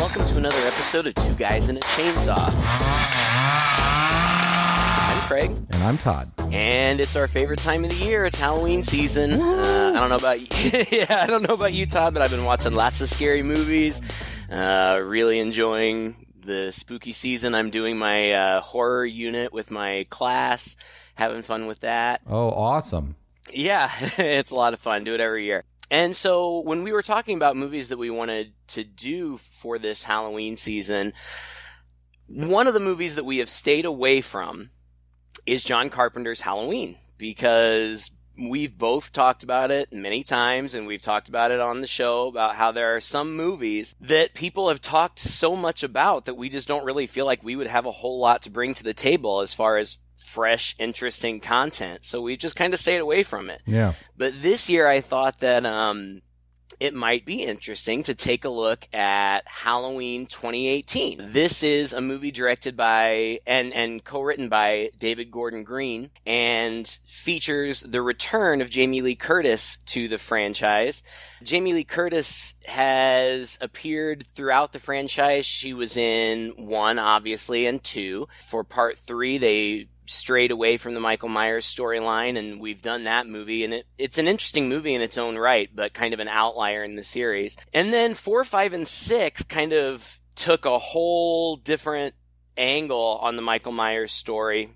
welcome to another episode of Two Guys and a Chainsaw. I'm Craig. And I'm Todd. And it's our favorite time of the year. It's Halloween season. I don't know about you. I don't know about you, Todd, but I've been watching lots of scary movies. Really enjoying the spooky season. I'm doing my horror unit with my class. Having fun with that. Oh, awesome. Yeah, it's a lot of fun. Do it every year. And so when we were talking about movies that we wanted to do for this Halloween season, one of the movies that we have stayed away from is John Carpenter's Halloween, because we've both talked about it many times, and we've talked about it on the show about how there are some movies that people have talked so much about that we just don't really feel like we would have a whole lot to bring to the table as far as fresh, interesting content. So we just kind of stayed away from it. Yeah. But this year I thought that it might be interesting to take a look at Halloween 2018. This is a movie directed by and co-written by David Gordon Green and features the return of Jamie Lee Curtis to the franchise. Jamie Lee Curtis has appeared throughout the franchise. She was in 1, obviously, and 2. For part 3, they strayed away from the Michael Myers storyline, and we've done that movie, and it's an interesting movie in its own right, but kind of an outlier in the series. And then 4, 5, and 6 kind of took a whole different angle on the Michael Myers story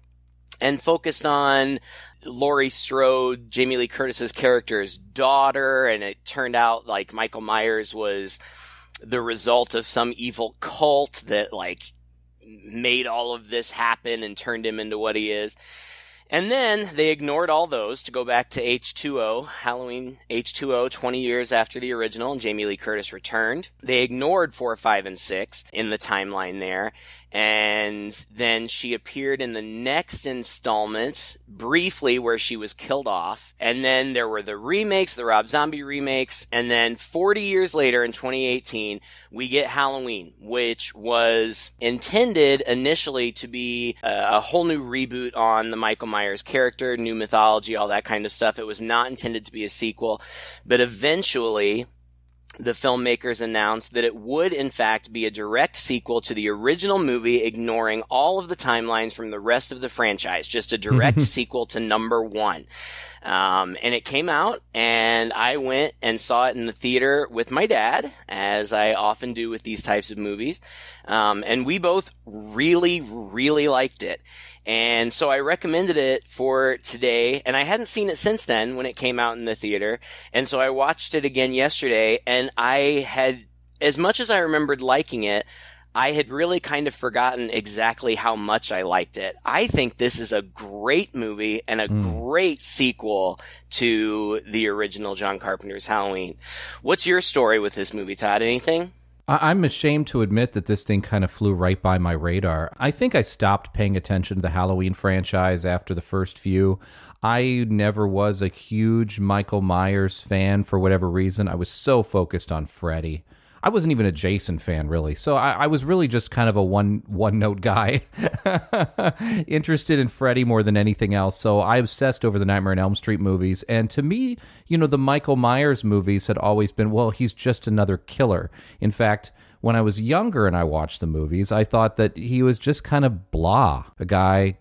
and focused on Laurie Strode, Jamie Lee Curtis's character's daughter, and it turned out like Michael Myers was the result of some evil cult that made all of this happen and turned him into what he is. And then they ignored all those to go back to H2O, Halloween H2O, 20 years after the original, and Jamie Lee Curtis returned. They ignored 4, 5, and 6 in the timeline there. And then she appeared in the next installment briefly where she was killed off. And then there were the remakes, the Rob Zombie remakes. And then 40 years later in 2018, we get Halloween, which was intended initially to be a whole new reboot on the Michael Myers character, new mythology, all that kind of stuff. It was not intended to be a sequel, but eventually the filmmakers announced that it would, in fact, be a direct sequel to the original movie, ignoring all of the timelines from the rest of the franchise, just a direct sequel to number 1. And it came out, and I went and saw it in the theater with my dad, as I often do with these types of movies. And we both really, really liked it. And so I recommended it for today, and I hadn't seen it since then when it came out in the theater. And so I watched it again yesterday, and I had, as much as I remembered liking it, I had really kind of forgotten exactly how much I liked it. I think this is a great movie and a great sequel to the original John Carpenter's Halloween. What's your story with this movie, Todd? Anything? I'm ashamed to admit that this thing kind of flew right by my radar. I think I stopped paying attention to the Halloween franchise after the first few. I never was a huge Michael Myers fan for whatever reason. I was so focused on Freddy. I wasn't even a Jason fan, really. So I was really just kind of a one-note guy, interested in Freddy more than anything else. So I obsessed over the Nightmare on Elm Street movies. And to me, the Michael Myers movies had always been, well, he's just another killer. In fact, when I was younger and I watched the movies, I thought that he was just kind of blah. A guy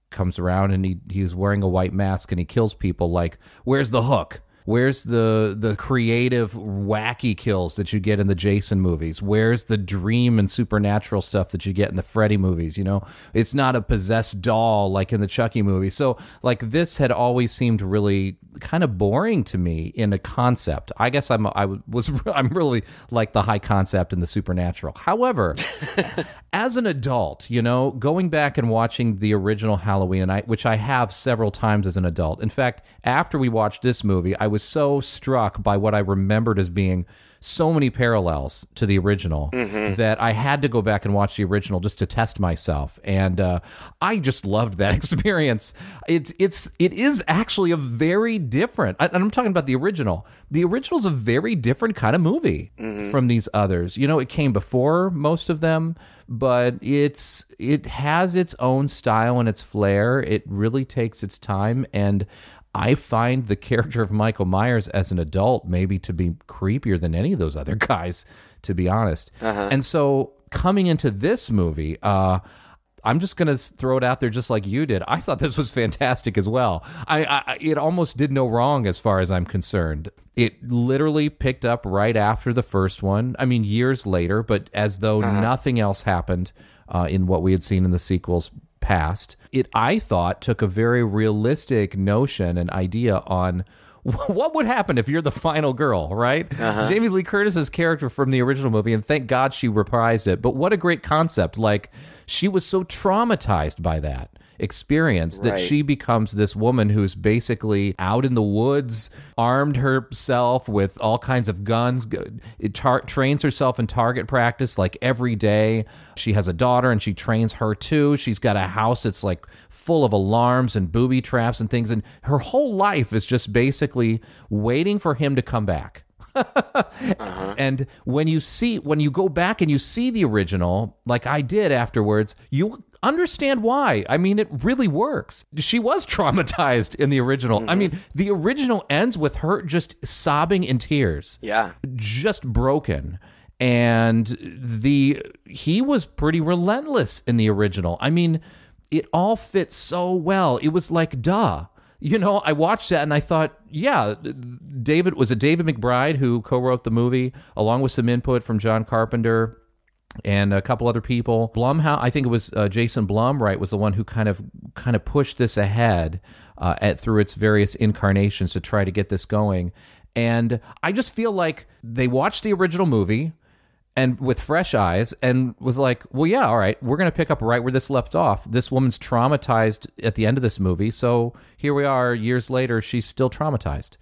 comes around and he's wearing a white mask and he kills people. Like, where's the hook? Where's the creative, wacky kills that you get in the Jason movies? Where's the dream and supernatural stuff that you get in the Freddy movies? It's not a possessed doll like in the Chucky movie. So, this had always seemed really kind of boring to me in a concept. I guess I'm really like the high concept and the supernatural. However, as an adult, going back and watching the original Halloween, which I have several times as an adult. In fact, after we watched this movie, I was so struck by what I remembered as being so many parallels to the original that I had to go back and watch the original just to test myself. And I just loved that experience. It is actually a very different, and I'm talking about the original. The original is a very different kind of movie from these others. It came before most of them, but it has its own style and its flair. It really takes its time, and I find the character of Michael Myers as an adult maybe to be creepier than any of those other guys, to be honest. And so coming into this movie, I'm just going to throw it out there just like you did. I thought this was fantastic as well. It almost did no wrong as far as I'm concerned. It literally picked up right after the first one. I mean, years later, but as though nothing else happened in what we had seen in the sequels past. It, I thought, took a very realistic notion and idea on what would happen if you're the final girl, right? Jamie Lee Curtis's character from the original movie, and thank God she reprised it, but what a great concept. Like, she was so traumatized by that experience that she becomes this woman who's basically out in the woods, armed herself with all kinds of guns, trains herself in target practice like every day. She has a daughter and she trains her too. She's got a house that's like full of alarms and booby traps and things, and her whole life is just basically waiting for him to come back. And when you go back and you see the original, like I did afterwards, you understand why. I mean, it really works. She was traumatized in the original. I mean, the original ends with her just sobbing in tears. Yeah. Just broken. And he was pretty relentless in the original. I mean, it all fits so well. It was like, duh. You know, I watched that and I thought, yeah, David McBride who co-wrote the movie, along with some input from John Carpenter and a couple other people. Blumhouse, I think it was Jason Blum, right, was the one who kind of pushed this ahead through its various incarnations to try to get this going. And I just feel like they watched the original movie and with fresh eyes and was like, well, yeah, all right, we're going to pick up right where this left off. This woman's traumatized at the end of this movie, so here we are years later, she's still traumatized.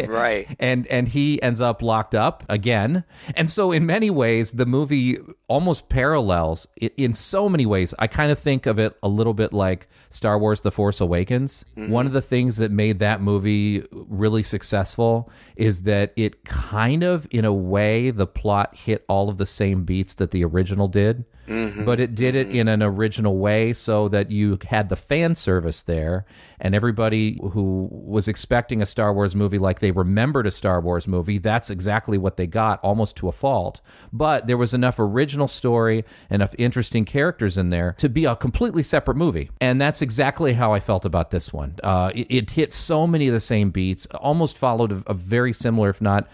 Right. And he ends up locked up again. And so in many ways, the movie almost parallels, in so many ways, I kind of think of it a little bit like Star Wars The Force Awakens. One of the things that made that movie really successful is that it kind of, in a way, the plot hit all of the same beats that the original did, but it did it in an original way so that you had the fan service there, and everybody who was expecting a Star Wars movie like they remembered a Star Wars movie, that's exactly what they got, almost to a fault. But there was enough original story, enough interesting characters in there to be a completely separate movie. And that's exactly how I felt about this one. It hit so many of the same beats, almost followed a very similar, if not,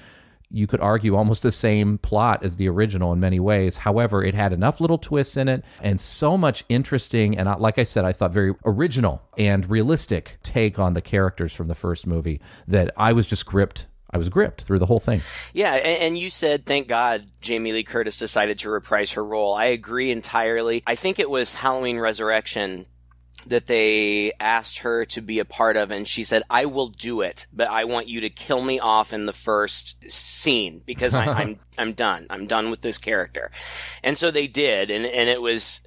you could argue, almost the same plot as the original in many ways. However, it had enough little twists in it and so much interesting and, like I said, I thought very original and realistic take on the characters from the first movie that I was just gripped. I was gripped through the whole thing. Yeah, and you said, thank God Jamie Lee Curtis decided to reprise her role. I agree entirely. I think it was Halloween Resurrection that they asked her to be a part of, and she said, I will do it, but I want you to kill me off in the first scene because I'm done. I'm done with this character. And so they did, and it was...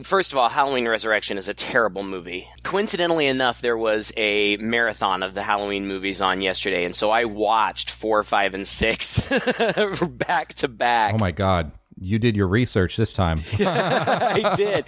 First of all, Halloween Resurrection is a terrible movie. Coincidentally enough, there was a marathon of the Halloween movies on yesterday, and so I watched 4, 5, and 6 back to back. Oh my God. You did your research this time. I did.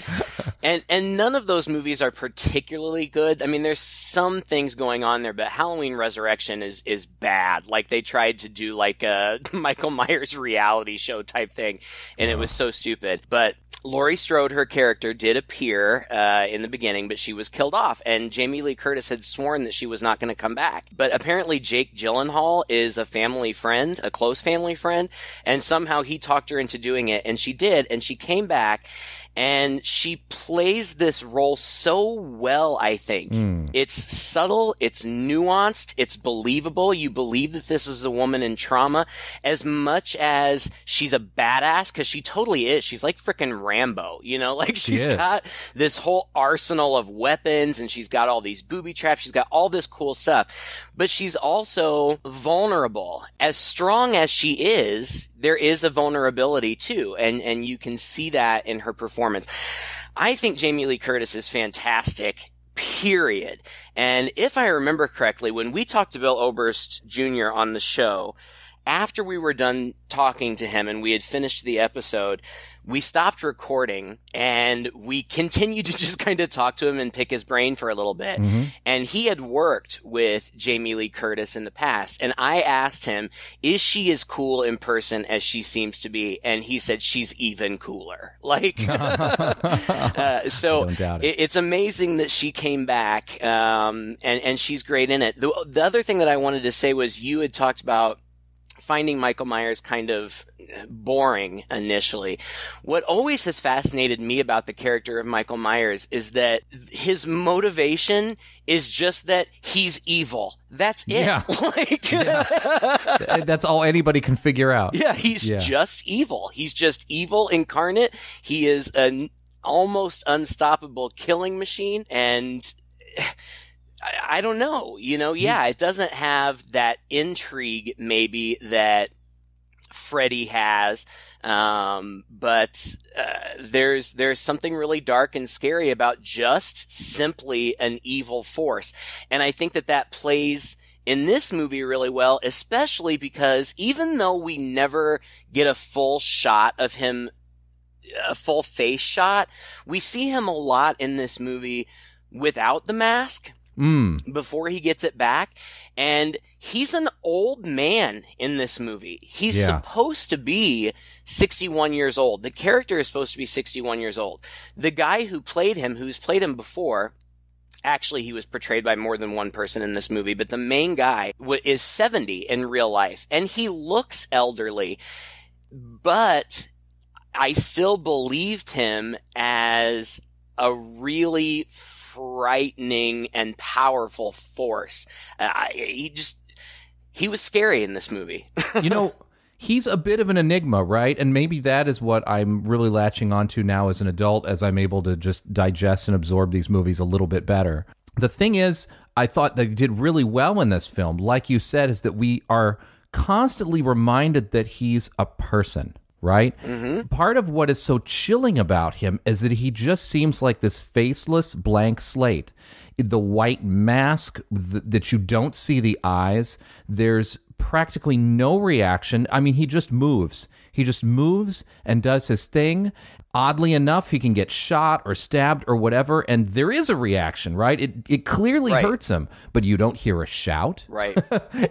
And none of those movies are particularly good. I mean, there's some things going on there, but Halloween Resurrection is bad. Like, they tried to do like a Michael Myers reality show type thing, and it was so stupid. But Laurie Strode, her character, did appear in the beginning, but she was killed off, and Jamie Lee Curtis had sworn that she was not going to come back. But apparently Jake Gyllenhaal is a family friend, a close family friend, and somehow he talked her into doing it, and she did, and she came back, and she plays this role so well, I think. It's subtle, it's nuanced, it's believable. You believe that this is a woman in trauma as much as she's a badass, because she totally is. She's like frickin' Rambo, you know? Like, she's got this whole arsenal of weapons, and she's got all these booby traps, she's got all this cool stuff. But she's also vulnerable. As strong as she is, there is a vulnerability too, and you can see that in her performance. I think Jamie Lee Curtis is fantastic, period. And if I remember correctly, when we talked to Bill Oberst Jr. on the show, after we were done talking to him and we had finished the episode, we stopped recording and we continued to just kind of talk to him and pick his brain for a little bit. Mm-hmm. And he had worked with Jamie Lee Curtis in the past. And I asked him, is she as cool in person as she seems to be? And he said, she's even cooler. Like, so it's amazing that she came back, and she's great in it. The other thing that I wanted to say was you had talked about finding Michael Myers kind of boring initially. What always has fascinated me about the character of Michael Myers is that his motivation is just that he's evil. That's it. Yeah. Like, yeah. That's all anybody can figure out. Yeah, he's just evil. He's just evil incarnate. He is an almost unstoppable killing machine, and I don't know, it doesn't have that intrigue maybe that Freddy has, but there's something really dark and scary about just simply an evil force. And I think that plays in this movie really well, especially because even though we never get a full shot of him, a full face shot, we see him a lot in this movie without the mask. Before he gets it back. And he's an old man in this movie. He's supposed to be 61 years old. The character is supposed to be 61 years old. The guy who played him, who's played him before, actually he was portrayed by more than one person in this movie, but the main guy is 70 in real life. And he looks elderly, but I still believed him as a really frightening and powerful force. He was scary in this movie. He's a bit of an enigma, right? And maybe that is what I'm really latching onto now as an adult, as I'm able to just digest and absorb these movies a little bit better. The thing is, I thought they did really well in this film, like you said, is that we are constantly reminded that he's a person. Right? Mm-hmm. Part of what is so chilling about him is that he just seems like this faceless blank slate. The white mask that you don't see the eyes, there's practically no reaction. I mean, he just moves. He just moves and does his thing. Oddly enough, he can get shot or stabbed or whatever, and there is a reaction, right? It clearly hurts him, but you don't hear a shout. Right.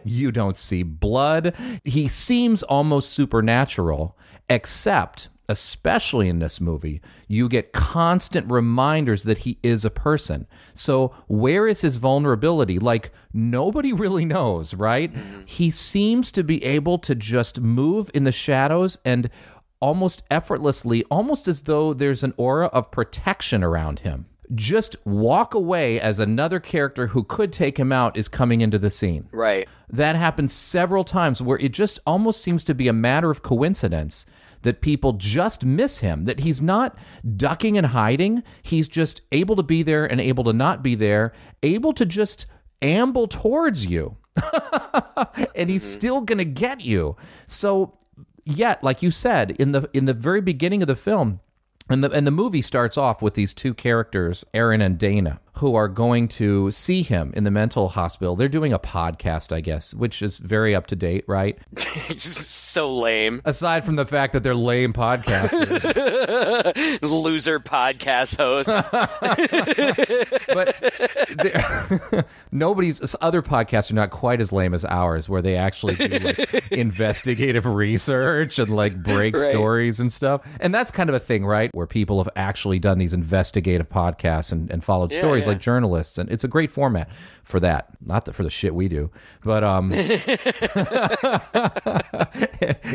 You don't see blood. He seems almost supernatural, except, especially in this movie, you get constant reminders that he is a person. So where is his vulnerability? Like, nobody really knows, right? Mm-hmm. He seems to be able to just move in the shadows and almost effortlessly, almost as though there's an aura of protection around him. Just walk away as another character who could take him out is coming into the scene. Right. That happens several times where it just almost seems to be a matter of coincidence that people just miss him, that he's not ducking and hiding. He's just able to be there and able to not be there, able to just amble towards you. And he's still going to get you. So, yet, like you said, in the very beginning of the film, and the movie starts off with these two characters, Aaron and Dana, who are going to see him in the mental hospital. They're doing a podcast, I guess, which is very up to date, right? So lame. Aside from the fact that they're lame podcasters. Loser podcast hosts. But nobody's other podcasts are not quite as lame as ours, where they actually do like investigative research and like break stories and stuff. And that's kind of a thing, right? Where people have actually done these investigative podcasts and followed stories like journalists, and it's a great format for that. Not for the shit we do, but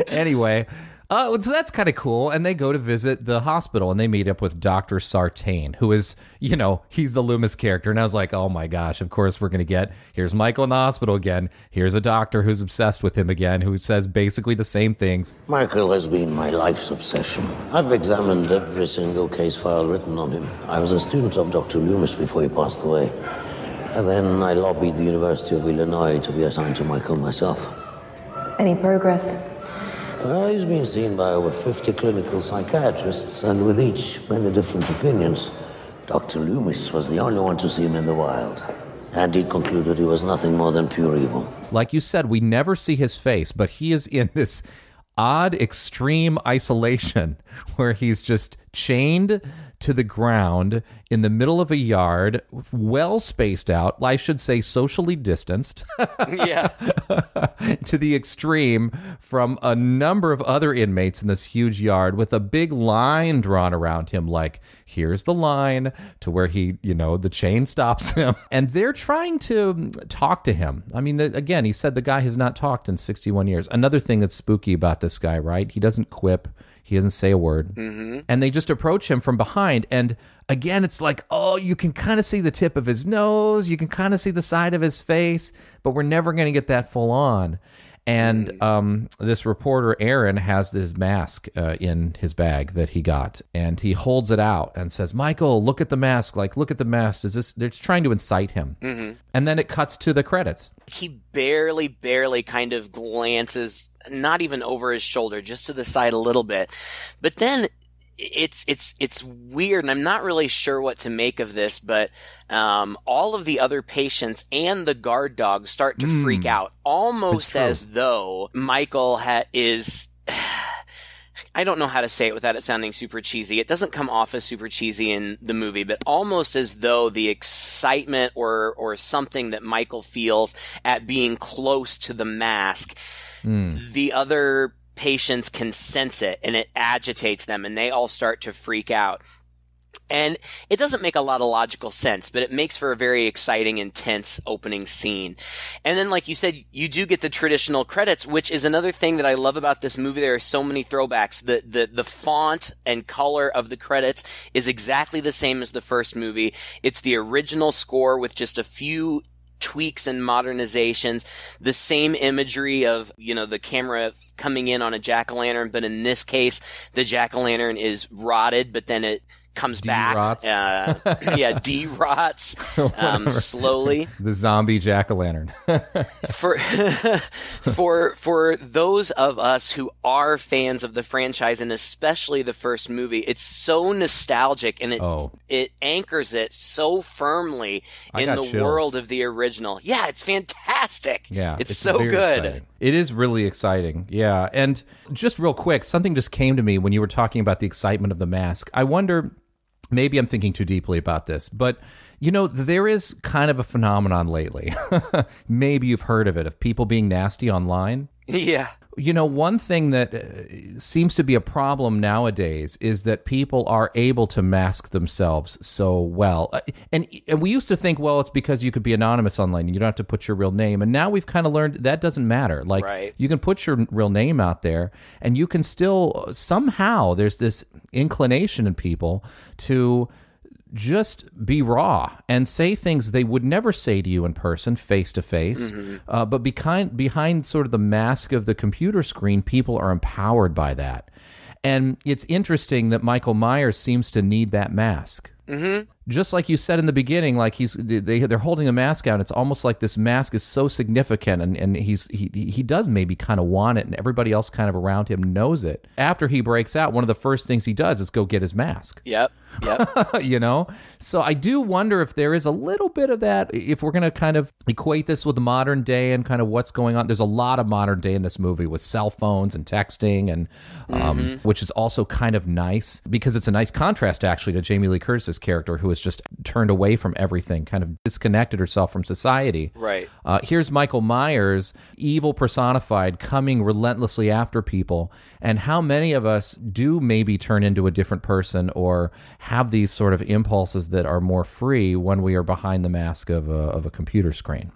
anyway. So that's kind of cool. And they go to visit the hospital and they meet up with Dr. Sartain, who is, he's the Loomis character. And I was like, oh my gosh, of course we're going to here's Michael in the hospital again. Here's a doctor who's obsessed with him again, who says basically the same things. Michael has been my life's obsession. I've examined every single case file written on him. I was a student of Dr. Loomis before he passed away. And then I lobbied the University of Illinois to be assigned to Michael myself. Any progress? He's been seen by over 50 clinical psychiatrists, and with each, many different opinions. Dr. Loomis was the only one to see him in the wild. and he concluded he was nothing more than pure evil. Like you said, we never see his face, but he is in this odd, extreme isolation where he's just chained to the ground in the middle of a yard, well spaced out, I should say socially distanced, Yeah. to the extreme from a number of other inmates in this huge yard with a big line drawn around him, like, here's the line to where he, the chain stops him. And they're trying to talk to him. I mean, again, he said the guy has not talked in 61 years. Another thing that's spooky about this guy, right? He doesn't quip. He doesn't say a word. Mm-hmm. And they just approach him from behind. And again, it's like, oh, you can kind of see the tip of his nose. You can kind of see the side of his face. But we're never going to get that full on. And this reporter, Aaron, has this mask in his bag that he got. And he holds it out and says, Michael, look at the mask. Like, look at the mask. They're just trying to incite him. Mm-hmm. And then it cuts to the credits. He barely kind of glances, not even over his shoulder, just to the side a little bit. But then it's weird, and I'm not really sure what to make of this, but all of the other patients and the guard dog start to freak out, almost as though Michael is... I don't know how to say it without it sounding super cheesy. It doesn't come off as super cheesy in the movie, but almost as though the excitement or something that Michael feels at being close to the mask, the other patients can sense it, and it agitates them, and they all start to freak out. And it doesn't make a lot of logical sense, but it makes for a very exciting, intense opening scene. And then, like you said, you do get the traditional credits, which is another thing that I love about this movie. There are so many throwbacks. The font and color of the credits is exactly the same as the first movie. It's the original score with just a few tweaks and modernizations, the same imagery of, the camera coming in on a jack-o'-lantern, but in this case, the jack-o'-lantern is rotted, but then it comes back. D-rots slowly. The zombie jack-o'-lantern. For those of us who are fans of the franchise, and especially the first movie, it's so nostalgic, and it anchors it so firmly in the world of the original. Yeah, it's fantastic. Yeah, it's so good. Exciting. It is really exciting. Yeah, and just real quick, something just came to me when you were talking about the excitement of the mask. I wonder, maybe I'm thinking too deeply about this, but there is kind of a phenomenon lately. Maybe you've heard of it, of people being nasty online. Yeah. One thing that seems to be a problem nowadays is that people are able to mask themselves so well. And we used to think, well, it's because you could be anonymous online and you don't have to put your real name. And now we've kind of learned that doesn't matter. Like, you can put your real name out there and you can still, somehow, there's this inclination in people to just be raw and say things they would never say to you in person, face to face. But behind sort of the mask of the computer screen, people are empowered by that. And it's interesting that Michael Myers seems to need that mask. Mm-hmm. Just like you said in the beginning, like they're holding a mask out. It's almost like this mask is so significant, and he does maybe kind of want it, and everybody else kind of around him knows it. After he breaks out, one of the first things he does is go get his mask. Yep. So I do wonder if there is a little bit of that, if we're going to kind of equate this with the modern day and kind of what's going on. There's a lot of modern day in this movie with cell phones and texting, and which is also kind of nice because it's a nice contrast actually to Jamie Lee Curtis's character, who is just turned away from everything, kind of disconnected herself from society. Right. Here's Michael Myers, evil personified, coming relentlessly after people. And how many of us do maybe turn into a different person or have these sort of impulses that are more free when we are behind the mask of a computer screen,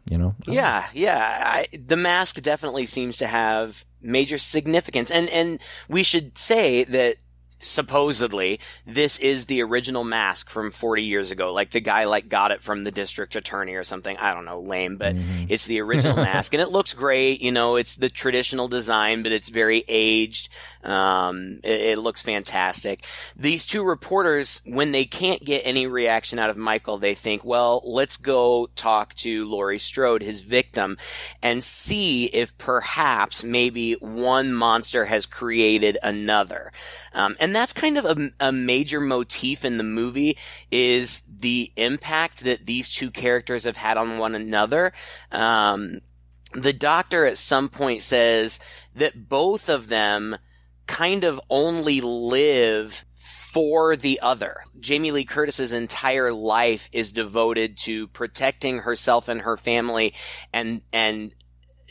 Yeah. The mask definitely seems to have major significance. And we should say that supposedly this is the original mask from 40 years ago. Like the guy got it from the district attorney or something. I don't know, lame, but it's the original mask, and it looks great. It's the traditional design, but it's very aged. It looks fantastic. These two reporters, when they can't get any reaction out of Michael, they think, well, let's go talk to Laurie Strode, his victim, and see if perhaps maybe one monster has created another. And And that's kind of a major motif in the movie, is the impact that these two characters have had on one another. The doctor at some point says that both of them kind of only live for the other. Jamie Lee Curtis's entire life is devoted to protecting herself and her family, and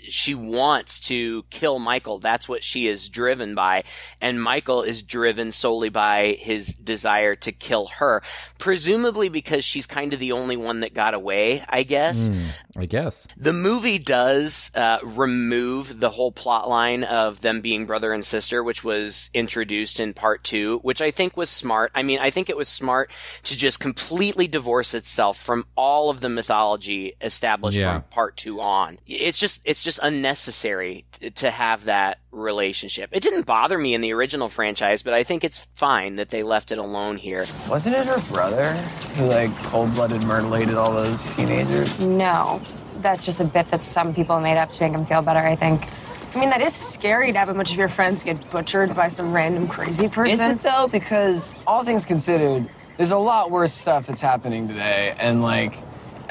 she wants to kill Michael. That's what she is driven by. And Michael is driven solely by his desire to kill her. Presumably because she's kind of the only one that got away, I guess. I guess. The movie does remove the whole plot line of them being brother and sister, which was introduced in part 2, which I think was smart. I mean, I think it was smart to just completely divorce itself from all of the mythology established from part 2 on. It's just unnecessary to have that relationship. It didn't bother me in the original franchise, but I think it's fine that they left it alone here. Wasn't it her brother who, like, cold-blooded mutilated all those teenagers? No. That's just a bit that some people made up to make him feel better, I think. I mean, that is scary to have a bunch of your friends get butchered by some random crazy person. Is it, though? Because, all things considered, there's a lot worse stuff that's happening today, and, like,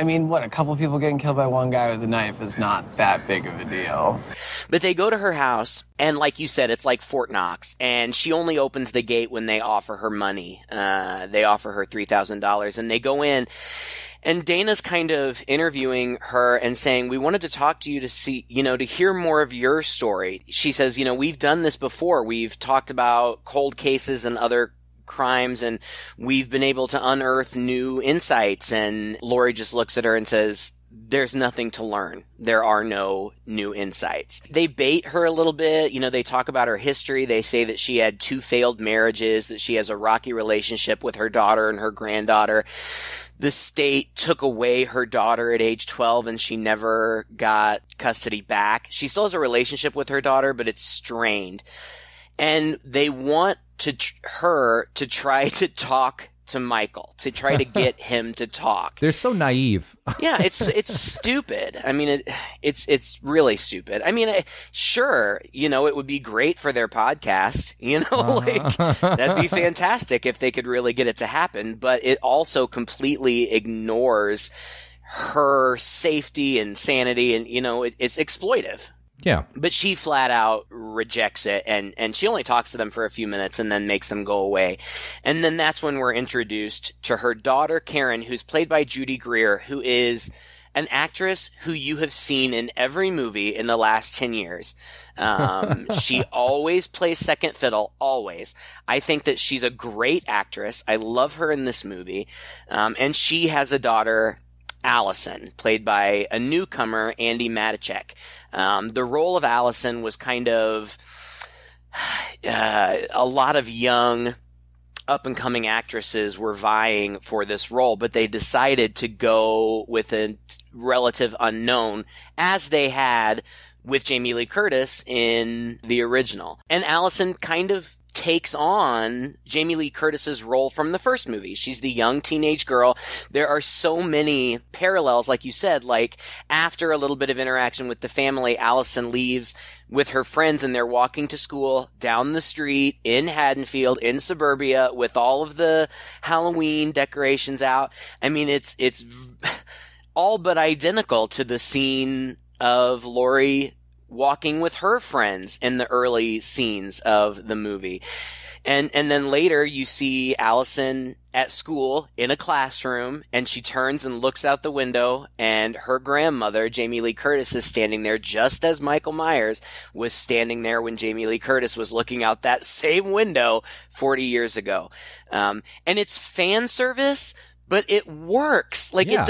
I mean, a couple people getting killed by one guy with a knife is not that big of a deal. But they go to her house, and like you said, it's like Fort Knox, and she only opens the gate when they offer her money. They offer her $3,000, and they go in, and Dana's kind of interviewing her and saying, we wanted to talk to you to see, to hear more of your story. She says, we've done this before. We've talked about cold cases and other crimes, and we've been able to unearth new insights. And Laurie just looks at her and says, there's nothing to learn. There are no new insights. They bait her a little bit. They talk about her history. They say that she had 2 failed marriages, that she has a rocky relationship with her daughter and her granddaughter. The state took away her daughter at age 12 and she never got custody back. She still has a relationship with her daughter, but it's strained. And they want her to try to talk to Michael, to try to get him to talk. They're so naive. Yeah, it's stupid. I mean, it's really stupid. I mean, sure, it would be great for their podcast, that'd be fantastic if they could really get it to happen, but it also completely ignores her safety and sanity, and, it's exploitive. Yeah. But she flat out rejects it, and she only talks to them for a few minutes and then makes them go away. And then that's when we're introduced to her daughter, Karen, who's played by Judy Greer, who is an actress who you have seen in every movie in the last 10 years. She always plays second fiddle, always. I think that she's a great actress. I love her in this movie. And she has a daughter, Allison, played by a newcomer, Andy Matichek. The role of Allison was kind of a lot of young up-and-coming actresses were vying for this role, but they decided to go with a relative unknown, as they had with Jamie Lee Curtis in the original. And Allison kind of takes on Jamie Lee Curtis's role from the first movie. She's the young teenage girl. There are so many parallels, like you said, like after a little bit of interaction with the family, Allison leaves with her friends and they're walking to school down the street in Haddonfield, in suburbia, with all of the Halloween decorations out. I mean, it's all but identical to the scene of Laurie walking with her friends in the early scenes of the movie. And then later you see Allison at school in a classroom, and she turns and looks out the window, and her grandmother, Jamie Lee Curtis, is standing there just as Michael Myers was standing there when Jamie Lee Curtis was looking out that same window 40 years ago. And it's fan service, but it works. Like, yeah.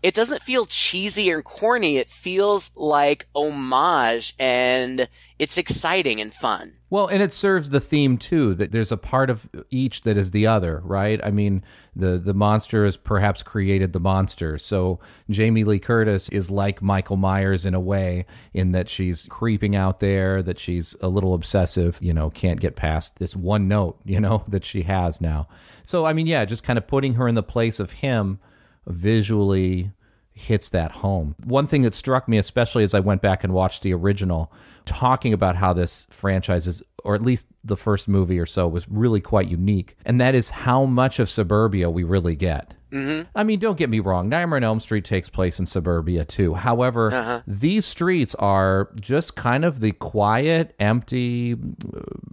It doesn't feel cheesy or corny. It feels like homage, and it's exciting and fun. Well, and it serves the theme, too, that there's a part of each that is the other, right? I mean, the monster has perhaps created the monster. So Jamie Lee Curtis is like Michael Myers in a way, in that she's creeping out there, that she's a little obsessive, can't get past this one note, that she has now. So, I mean, yeah, just kind of putting her in the place of him visually. hits that home. One thing that struck me, especially as I went back and watched the original, talking about how this franchise is, or at least the first movie or so, was really quite unique, and that is how much of suburbia we really get. Mm-hmm. I mean, don't get me wrong, Nightmare on Elm Street takes place in suburbia too. However, these streets are just kind of the quiet, empty,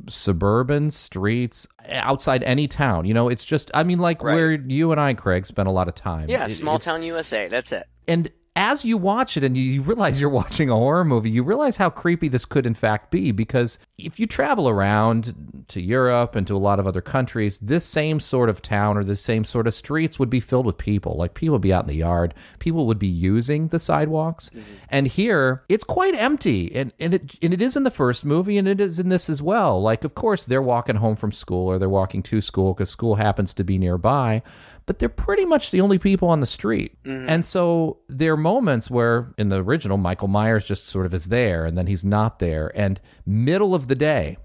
suburban streets outside any town. You know, it's just, I mean, like where you and I, Craig, spent a lot of time. Yeah, small town USA, that's it. And as you watch it and you realize you're watching a horror movie, you realize how creepy this could in fact be, because if you travel around to Europe and to a lot of other countries, this same sort of town or this same sort of streets would be filled with people. Like, people would be out in the yard, people would be using the sidewalks. Mm-hmm. And here, it's quite empty. And it is in the first movie, and it is in this as well. Like, of course, they're walking home from school, or they're walking to school because school happens to be nearby, but they're pretty much the only people on the street. Mm-hmm. And so there are moments where, in the original, Michael Myers just sort of is there, and then he's not there. And middle of the day,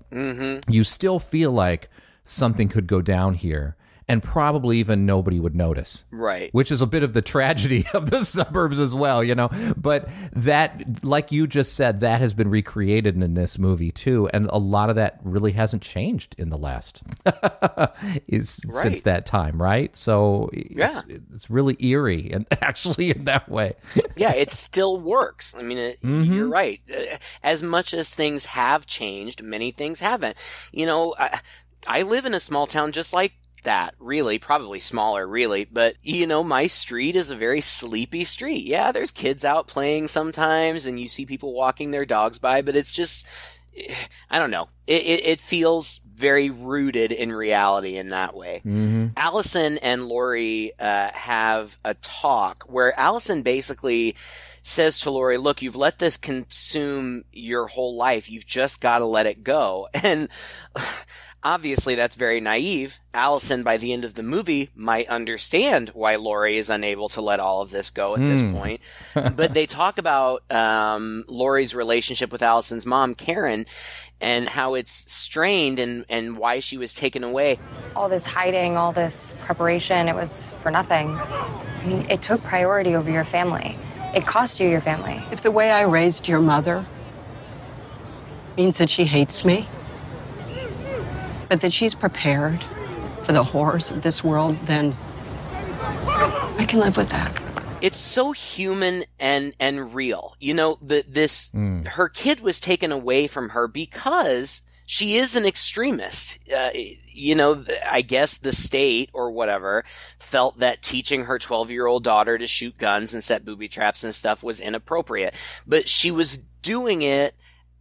you still feel like something could go down here, and probably even nobody would notice. Right. Which is a bit of the tragedy of the suburbs as well, you know. But that, like you just said, that has been recreated in this movie too. And a lot of that really hasn't changed in the last since that time, right? So it's really eerie, and actually in that way. Yeah, it still works. I mean, you're right. As much as things have changed, many things haven't. You know, I live in a small town just like that, really, probably smaller, really, but you know, my street is a very sleepy street. Yeah, there's kids out playing sometimes, and you see people walking their dogs by, but it's just, I don't know, it feels very rooted in reality in that way. Mm-hmm. Allison and Laurie have a talk where Allison basically says to Laurie, look, you've let this consume your whole life, you've just got to let it go. And obviously, that's very naive. Allison, by the end of the movie, might understand why Laurie is unable to let all of this go at this point. But they talk about Laurie's relationship with Allison's mom, Karen, and how it's strained and why she was taken away. All this hiding, all this preparation, it was for nothing. I mean, it took priority over your family. It cost you your family. If the way I raised your mother means that she hates me, but that she's prepared for the horrors of this world, then I can live with that. It's so human and real. You know, her kid was taken away from her because she is an extremist. You know, I guess the state or whatever felt that teaching her 12-year-old daughter to shoot guns and set booby traps and stuff was inappropriate. But she was doing it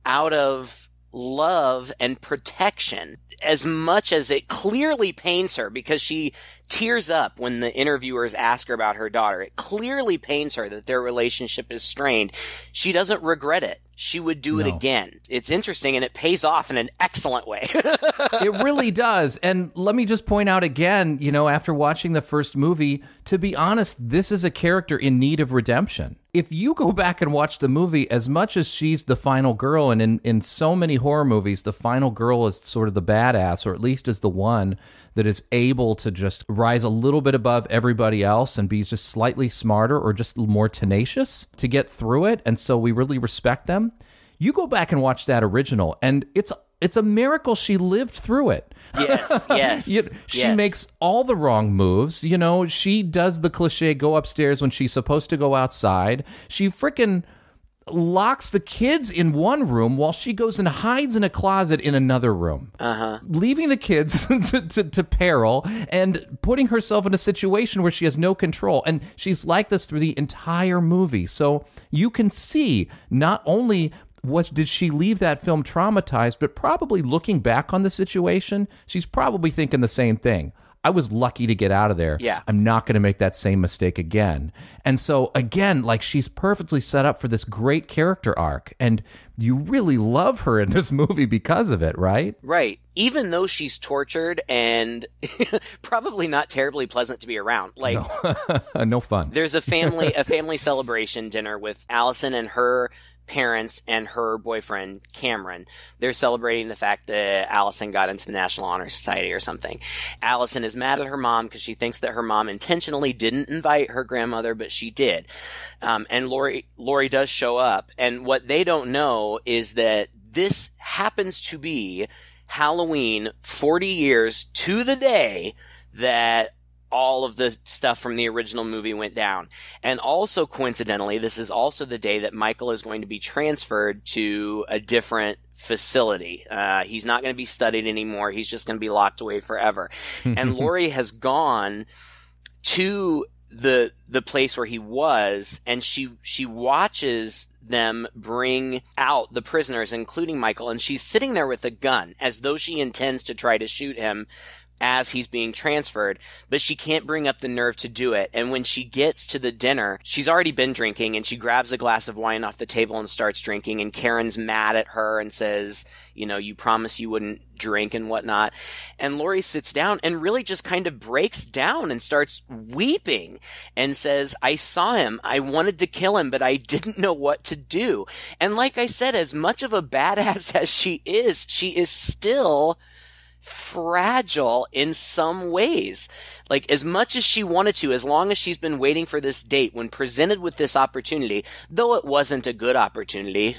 out of love and protection, as much as it clearly pains her, because she tears up when the interviewers ask her about her daughter. It clearly pains her that their relationship is strained. She doesn't regret it. She would do it again. It's interesting, and it pays off in an excellent way. It really does. And let me just point out again, you know, after watching the first movie, to be honest, this is a character in need of redemption. If you go back and watch the movie, as much as she's the final girl, and in so many horror movies, the final girl is sort of the badass, or at least is the one that is able to just rise a little bit above everybody else and be just slightly smarter or just more tenacious to get through it. And so we really respect them. You go back and watch that original, and it's a miracle she lived through it. Yes. She makes all the wrong moves. You know, she does the cliche go upstairs when she's supposed to go outside. She frickin' locks the kids in one room while she goes and hides in a closet in another room, leaving the kids to peril and putting herself in a situation where she has no control. And she's like this through the entire movie. So you can see not only did she leave that film traumatized, but probably looking back on the situation, she's probably thinking the same thing. I was lucky to get out of there. Yeah. I'm not going to make that same mistake again. And so, again, like, she's perfectly set up for this great character arc. And you really love her in this movie because of it, right? Right. Even though she's tortured and probably not terribly pleasant to be around. Like, no fun. There's a family celebration dinner with Allison and her parents and her boyfriend, Cameron. They're celebrating the fact that Allison got into the National Honor Society or something. Allison is mad at her mom because she thinks that her mom intentionally didn't invite her grandmother, but she did. And Lori does show up. And what they don't know is that this happens to be Halloween 40 years to the day that all of the stuff from the original movie went down. And also, coincidentally, this is also the day that Michael is going to be transferred to a different facility. He's not going to be studied anymore. He's just going to be locked away forever. And Lori has gone to the place where he was, and she watches them bring out the prisoners, including Michael, and she's sitting there with a gun as though she intends to try to shoot him as he's being transferred, but she can't bring up the nerve to do it. And when she gets to the dinner, she's already been drinking, and she grabs a glass of wine off the table and starts drinking, and Karen's mad at her and says, you know, you promised you wouldn't drink and whatnot. And Lori sits down and really just kind of breaks down and starts weeping and says, I saw him. I wanted to kill him, but I didn't know what to do. And like I said, as much of a badass as she is still fragile in some ways. Like, as much as she wanted to, as long as she's been waiting for this date, when presented with this opportunity, though it wasn't a good opportunity,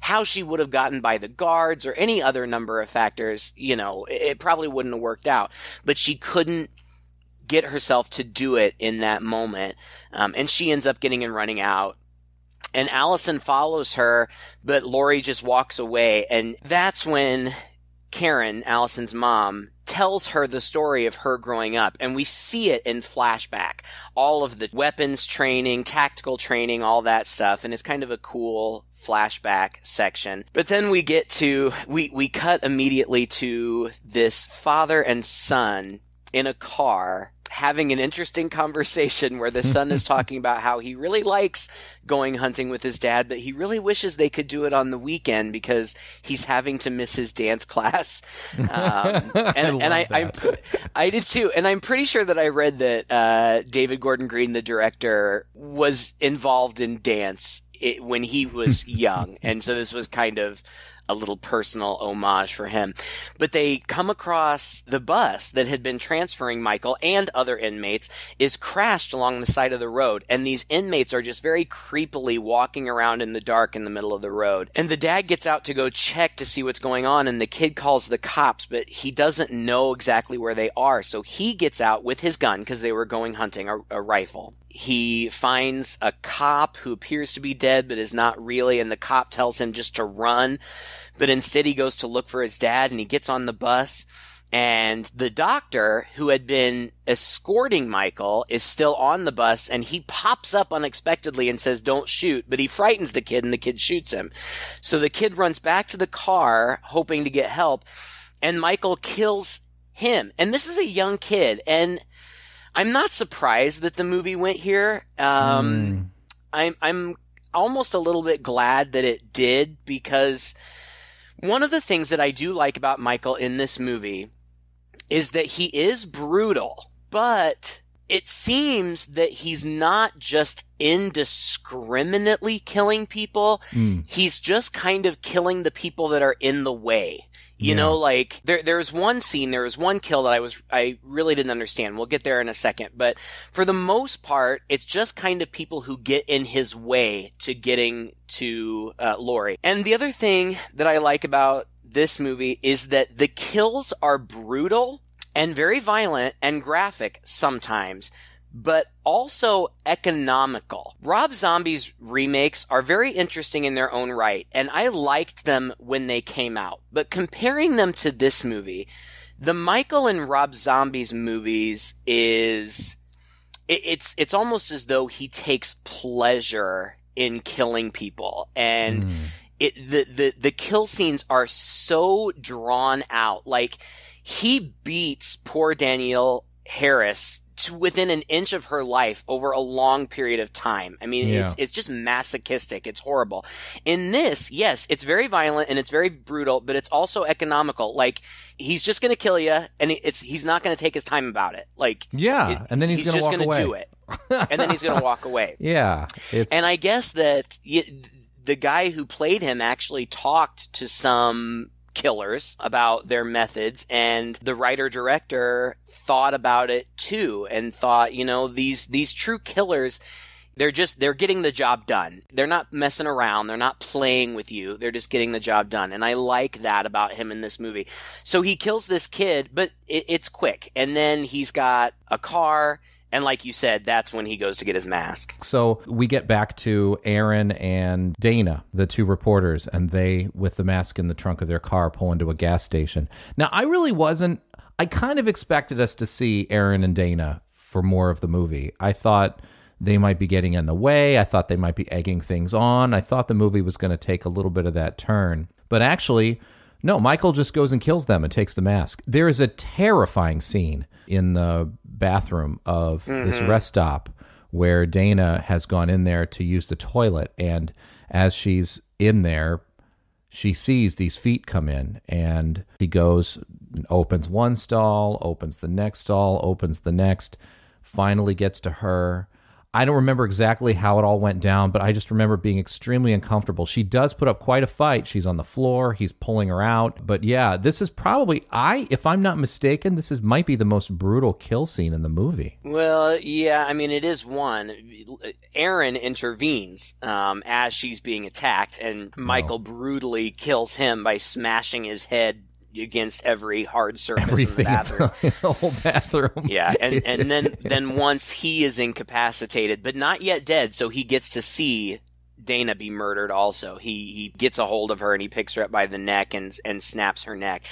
how she would have gotten by the guards or any other number of factors, you know, it probably wouldn't have worked out. But she couldn't get herself to do it in that moment. And she ends up getting and running out. And Allison follows her, but Lori just walks away. And that's when Karen, Allison's mom, tells her the story of her growing up, and we see it in flashback. All of the weapons training, tactical training, all that stuff, and it's kind of a cool flashback section. But then we get to, we cut immediately to this father and son in a car having an interesting conversation where the son is talking about how he really likes going hunting with his dad, but he really wishes they could do it on the weekend because he's having to miss his dance class. I did too. And I'm pretty sure that I read that David Gordon Green, the director, was involved in dance when he was young. And so this was kind of a little personal homage for him. But they come across the bus that had been transferring Michael and other inmates is crashed along the side of the road. And these inmates are just very creepily walking around in the dark in the middle of the road. And the dad gets out to go check to see what's going on. And the kid calls the cops, but he doesn't know exactly where they are. So he gets out with his gun because they were going hunting, a rifle. He finds a cop who appears to be dead but is not really, and the cop tells him just to run. But instead he goes to look for his dad, and he gets on the bus, and the doctor who had been escorting Michael is still on the bus, and he pops up unexpectedly and says, don't shoot, but he frightens the kid, and the kid shoots him. So the kid runs back to the car, hoping to get help, and Michael kills him. And this is a young kid, and I'm not surprised that the movie went here. I'm almost a little bit glad that it did, because one of the things that I do like about Michael in this movie is that he is brutal, but it seems that he's not just indiscriminately killing people. He's just kind of killing the people that are in the way. You know, like there's one scene, there was one kill that I really didn't understand. We'll get there in a second. But for the most part, it's just kind of people who get in his way to getting to Lori. And the other thing that I like about this movie is that the kills are brutal and very violent and graphic sometimes, but also economical. Rob Zombie's remakes are very interesting in their own right, and I liked them when they came out. But comparing them to this movie, the Michael and Rob Zombie's movies it's almost as though he takes pleasure in killing people, and the kill scenes are so drawn out. Like, he beats poor Danielle Harris to within an inch of her life over a long period of time. I mean, it's just masochistic. It's horrible. In this, yes, it's very violent and it's very brutal, but it's also economical. Like, he's just going to kill you, and he's not going to take his time about it. Like, and then he's just going to do it, and then he's going to walk away. Yeah, and I guess that the guy who played him actually talked to some killers about their methods, and the writer-director thought about it too and thought, these true killers, they're getting the job done. They're not messing around. They're not playing with you. They're just getting the job done. And I like that about him in this movie. So he kills this kid, but it's quick. And then he's got a car. And like you said, that's when he goes to get his mask. So we get back to Aaron and Dana, the two reporters, and they, with the mask in the trunk of their car, pull into a gas station. Now, I kind of expected us to see Aaron and Dana for more of the movie. I thought they might be getting in the way. I thought they might be egging things on. I thought the movie was going to take a little bit of that turn. But actually, no, Michael just goes and kills them and takes the mask. There is a terrifying scene in the bathroom of this rest stop where Dana has gone in there to use the toilet. And as she's in there, she sees these feet come in, and he goes and opens one stall, opens the next stall, opens the next, finally gets to her. I don't remember exactly how it all went down, but I just remember being extremely uncomfortable. She does put up quite a fight. She's on the floor. He's pulling her out. But yeah, this is probably, if I'm not mistaken, might be the most brutal kill scene in the movie. Well, yeah, I mean, it is one. Aaron intervenes as she's being attacked, and Michael brutally kills him by smashing his head against every hard surface in the bathroom. The whole bathroom. Yeah, and then once he is incapacitated, but not yet dead, so he gets to see Dana be murdered also. He gets a hold of her and he picks her up by the neck and snaps her neck.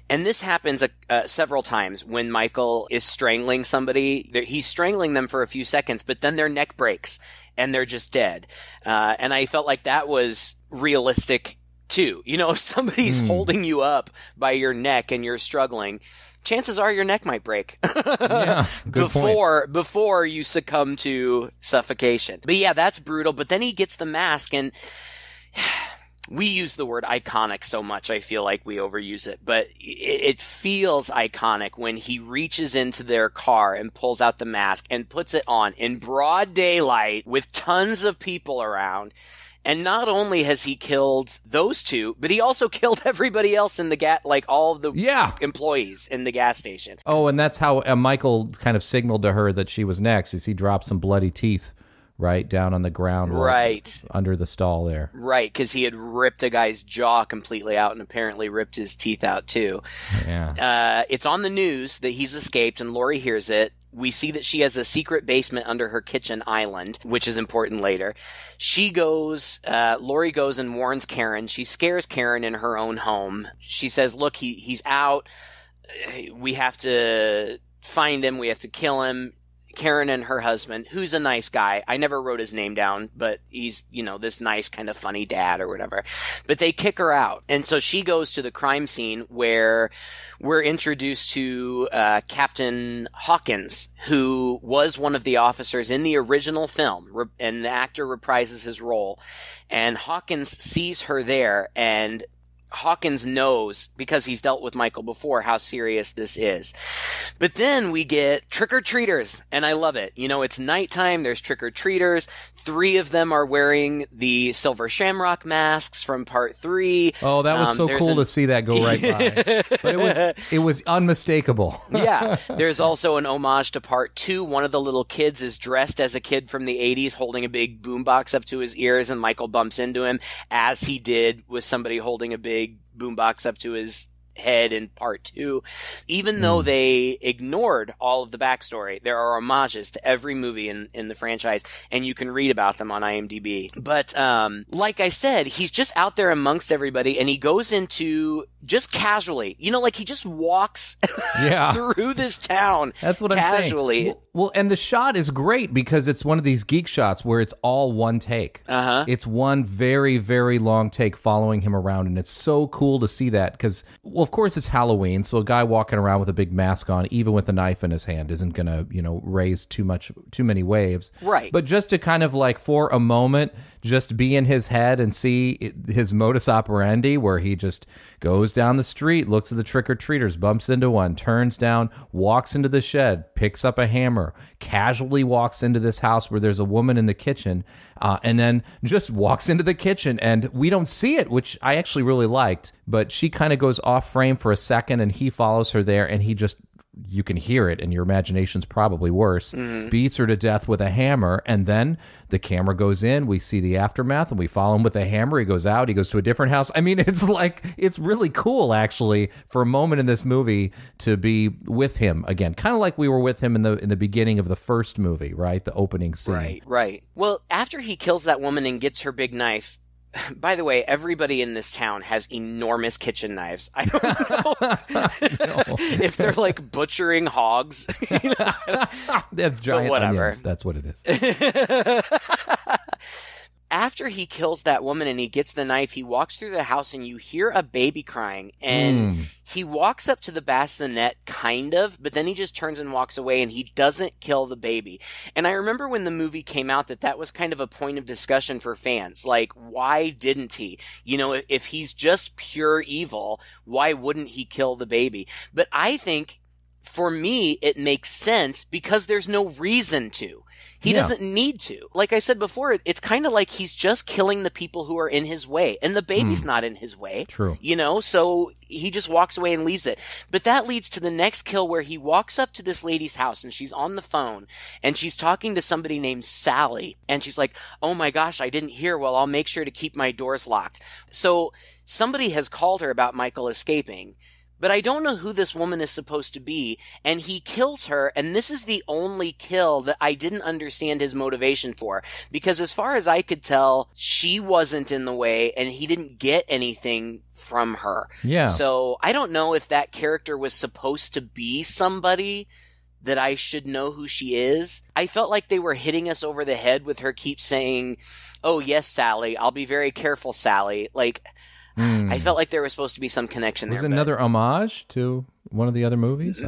And this happens several times when Michael is strangling somebody. He's strangling them for a few seconds, but then their neck breaks and they're just dead. And I felt like that was realistic too. If somebody's holding you up by your neck and you're struggling, chances are your neck might break. Yeah, good point. Before you succumb to suffocation. But yeah, that's brutal. But then he gets the mask, and we use the word iconic so much, I feel like we overuse it. But it feels iconic when he reaches into their car and pulls out the mask and puts it on in broad daylight with tons of people around. And not only has he killed those two, but he also killed everybody else in the all of the employees in the gas station. Oh, and that's how Michael kind of signaled to her that she was next, is he dropped some bloody teeth right down on the ground, right under the stall there. Right, because he had ripped a guy's jaw completely out and apparently ripped his teeth out too. Yeah. It's on the news that he's escaped, and Lori hears it. We see that she has a secret basement under her kitchen island, which is important later. Lori goes and warns Karen. She scares Karen in her own home. She says, look, he's out. We have to find him. We have to kill him. Karen and her husband, who's a nice guy. I never wrote his name down, but he's, this nice kind of funny dad or whatever. But they kick her out. And so she goes to the crime scene where we're introduced to Captain Hawkins, who was one of the officers in the original film, and the actor reprises his role. And Hawkins sees her there, and Hawkins knows, because he's dealt with Michael before, how serious this is. But then we get trick-or-treaters, and I love it. It's nighttime, there's trick-or-treaters. 3 of them are wearing the silver shamrock masks from part 3. Oh, that was so cool to see that go right by. But it was unmistakable. Yeah. There's also an homage to part 2. One of the little kids is dressed as a kid from the 80s, holding a big boombox up to his ears, and Michael bumps into him, as he did with somebody holding a big boombox up to his head in part 2. Even though they ignored all of the backstory, there are homages to every movie in the franchise, and you can read about them on IMDb. But like I said, he's just out there amongst everybody, and he goes into just casually, he just walks through this town. That's what casually. I'm saying. Well, and the shot is great because it's one of these geek shots where it's all one take. It's one very, very long take following him around, and it's so cool to see that because, well, of course it's Halloween, so a guy walking around with a big mask on, even with a knife in his hand, isn't going to, raise too many waves. Right. But just to kind of like, for a moment, just be in his head and see his modus operandi, where he just goes down the street, looks at the trick-or-treaters, bumps into one, turns down, walks into the shed, picks up a hammer, casually walks into this house where there's a woman in the kitchen, and then just walks into the kitchen, and we don't see it, which I actually really liked, but she kind of goes off frame for a second, and he follows her there, and he just, you can hear it, and your imagination's probably worse, beats her to death with a hammer, and then the camera goes in, we see the aftermath, and we follow him with a hammer, he goes out, he goes to a different house. I mean, it's really cool, actually, for a moment in this movie to be with him again, kind of like we were with him in the beginning of the first movie, right? The opening scene. Right. Well, after he kills that woman and gets her big knife, by the way, everybody in this town has enormous kitchen knives. I don't know if they're like butchering hogs. They have giant onions. That's what it is. After he kills that woman and he gets the knife, he walks through the house and you hear a baby crying. And he walks up to the bassinet, kind of, but then he just turns and walks away and he doesn't kill the baby. And I remember when the movie came out that was kind of a point of discussion for fans. Like, why didn't he? If he's just pure evil, why wouldn't he kill the baby? But I think, for me, it makes sense because there's no reason to. He doesn't need to. Like I said before, it's kind of like he's just killing the people who are in his way. And the baby's not in his way. True. So he just walks away and leaves it. But that leads to the next kill where he walks up to this lady's house and she's on the phone and she's talking to somebody named Sally. And she's like, oh my gosh, I didn't hear. Well, I'll make sure to keep my doors locked. So somebody has called her about Michael escaping. But I don't know who this woman is supposed to be, and he kills her, and this is the only kill that I didn't understand his motivation for. Because as far as I could tell, she wasn't in the way, and he didn't get anything from her. Yeah. So I don't know if that character was supposed to be somebody that I should know who she is. I felt like they were hitting us over the head with her keep saying, oh yes, Sally, I'll be very careful, Sally. Like, I felt like there was supposed to be some connection there. Was it another homage to one of the other movies?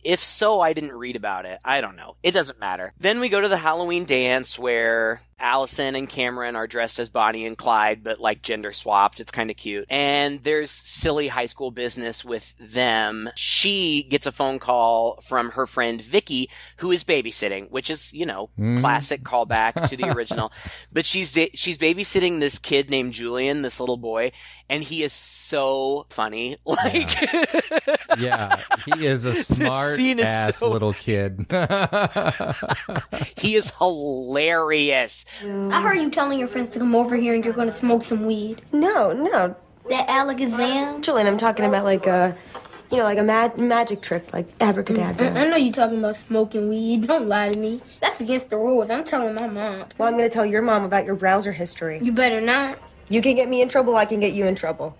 If so, I didn't read about it. I don't know. It doesn't matter. Then we go to the Halloween dance where Allison and Cameron are dressed as Bonnie and Clyde, but like gender swapped. It's kind of cute. And there's silly high school business with them. She gets a phone call from her friend Vicky, who is babysitting, which is, classic callback to the original. But she's babysitting this kid named Julian, this little boy, and he is so funny. Yeah, he is a smart ass little kid. He is hilarious. I heard you telling your friends to come over here and you're going to smoke some weed. No. That Alakazam? Julian, I'm talking about like a magic trick, like abracadabra. I know you're talking about smoking weed. Don't lie to me. That's against the rules. I'm telling my mom. Well, I'm going to tell your mom about your browser history. You better not. You can get me in trouble, I can get you in trouble.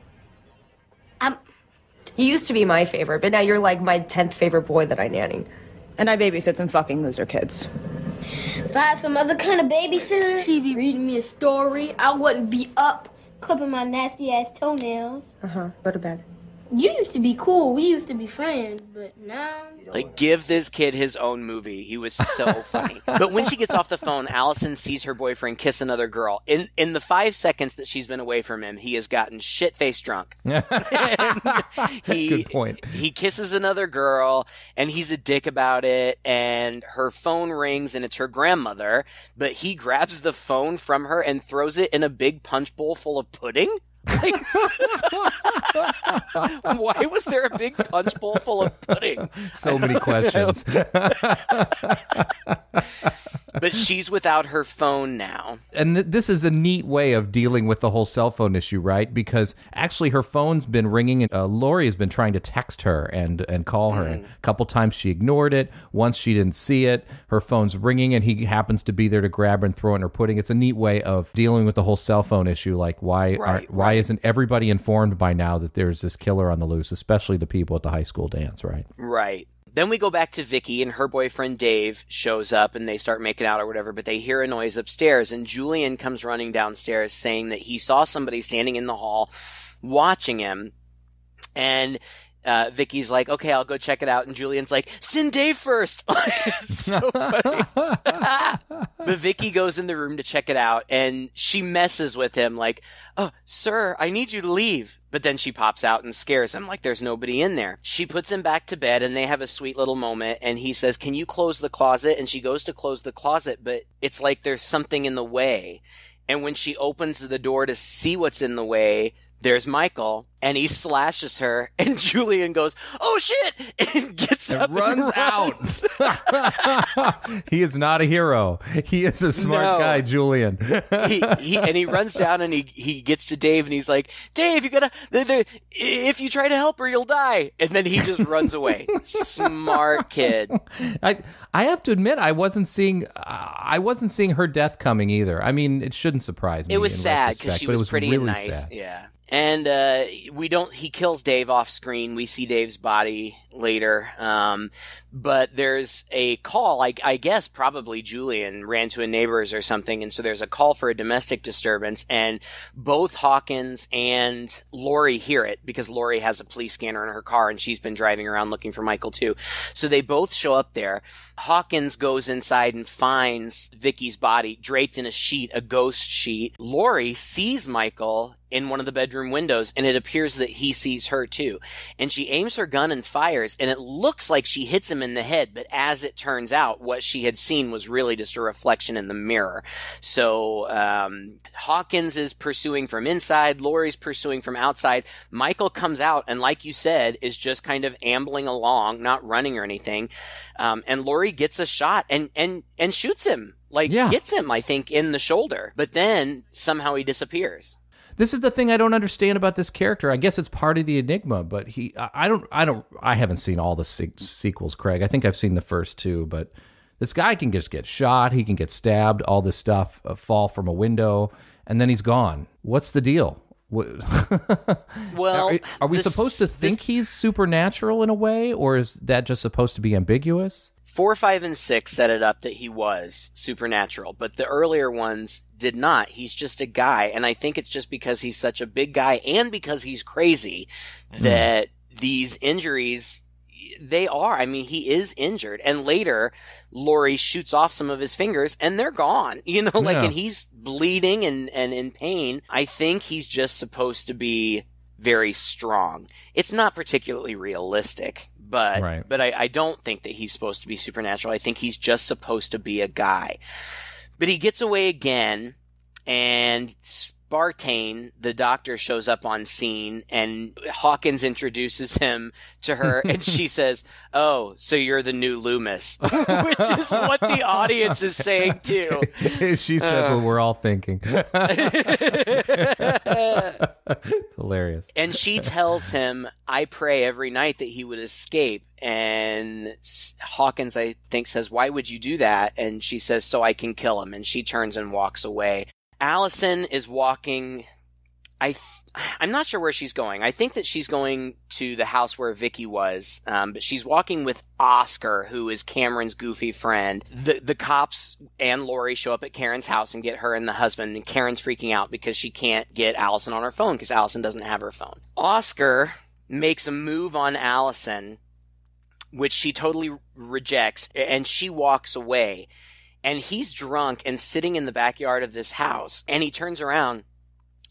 You used to be my favorite, but now you're like my 10th favorite boy that I nanny. And I babysit some fucking loser kids. If I had some other kind of babysitter, she'd be reading me a story. I wouldn't be up clipping my nasty ass toenails. Go to bed. You used to be cool. We used to be friends, but now... Like, give this kid his own movie. He was so funny. But when she gets off the phone, Allison sees her boyfriend kiss another girl. In the 5 seconds that she's been away from him, he has gotten shit-faced drunk. Good point. He kisses another girl, and he's a dick about it, and her phone rings, and it's her grandmother, but he grabs the phone from her and throws it in a big punch bowl full of pudding? Like, why was there a big punch bowl full of pudding? So many questions. But she's without her phone now. And this is a neat way of dealing with the whole cell phone issue, right? Because actually her phone's been ringing, and Lori has been trying to text her and call her. And a couple times she ignored it. Once she didn't see it. Her phone's ringing, and he happens to be there to grab her and throw it in her pudding. It's a neat way of dealing with the whole cell phone issue. Like, why isn't everybody informed by now that there's this killer on the loose, especially the people at the high school dance, right? Right. Then we go back to Vicky, and her boyfriend Dave shows up, and they start making out or whatever, but they hear a noise upstairs, and Julian comes running downstairs saying that he saw somebody standing in the hall watching him. And Vicky's like, okay, I'll go check it out. And Julian's like, send Dave first. It's so funny. But Vicky goes in the room to check it out, and she messes with him like, oh, sir, I need you to leave. But then she pops out and scares him like there's nobody in there. She puts him back to bed, and they have a sweet little moment, and he says, can you close the closet? And she goes to close the closet, but it's like there's something in the way. And when she opens the door to see what's in the way, there's Michael, and he slashes her, and Julian goes, oh shit, and gets up runs and runs out. He is not a hero. He is a smart guy, Julian. he runs down, and he gets to Dave, and he's like, Dave, you gotta, if you try to help her, you'll die. And then he just runs away. Smart kid. I have to admit, I wasn't seeing her death coming either. I mean, it shouldn't surprise me. It was sad because she was pretty really nice. Sad. Yeah. And he kills Dave off screen. We see Dave's body later. But there's a call, I guess probably Julian ran to a neighbor's or something. And so there's a call for a domestic disturbance, and both Hawkins and Lori hear it because Lori has a police scanner in her car, and she's been driving around looking for Michael too. So they both show up there. Hawkins goes inside and finds Vicky's body draped in a sheet, a ghost sheet. Lori sees Michael in one of the bedroom windows, and it appears that he sees her too. And she aims her gun and fires, and it looks like she hits him in the head, but as it turns out, what she had seen was really just a reflection in the mirror. So Hawkins is pursuing from inside, Lori's pursuing from outside. Michael comes out, and like you said, is just kind of ambling along, not running or anything. And Lori gets a shot and shoots him, gets him, I think, in the shoulder. But then somehow he disappears. This is the thing I don't understand about this character. I guess it's part of the enigma, but I haven't seen all the sequels, Craig. I think I've seen the first two, but this guy can just get shot. He can get stabbed, all this stuff, fall from a window, and then he's gone. What's the deal? Well, are we supposed to think he's supernatural in a way, or is that just supposed to be ambiguous? 4, 5, and 6 set it up that he was supernatural, but the earlier ones did not. He's just a guy, and I think it's just because he's such a big guy and because he's crazy that these injuries, he is injured. And later, Lori shoots off some of his fingers, and they're gone, and he's bleeding and in pain. I think he's just supposed to be very strong. It's not particularly realistic. But I don't think that he's supposed to be supernatural. I think he's just supposed to be a guy. But he gets away again, and Spartane, the doctor, shows up on scene, and Hawkins introduces him to her, and she says, oh, so you're the new Loomis, which is what the audience is saying too. She says what we're all thinking. It's hilarious. And she tells him, I pray every night that he would escape. And Hawkins, I think, says, why would you do that? And she says, so I can kill him. And she turns and walks away. Allison is walking. I'm not sure where she's going. I think that she's going to the house where Vicky was, but she's walking with Oscar, who is Cameron's goofy friend. The cops and Lori show up at Karen's house and get her and the husband, and Karen's freaking out because she can't get Allison on her phone because Allison doesn't have her phone. Oscar makes a move on Allison, which she totally rejects, and she walks away. And he's drunk and sitting in the backyard of this house, and he turns around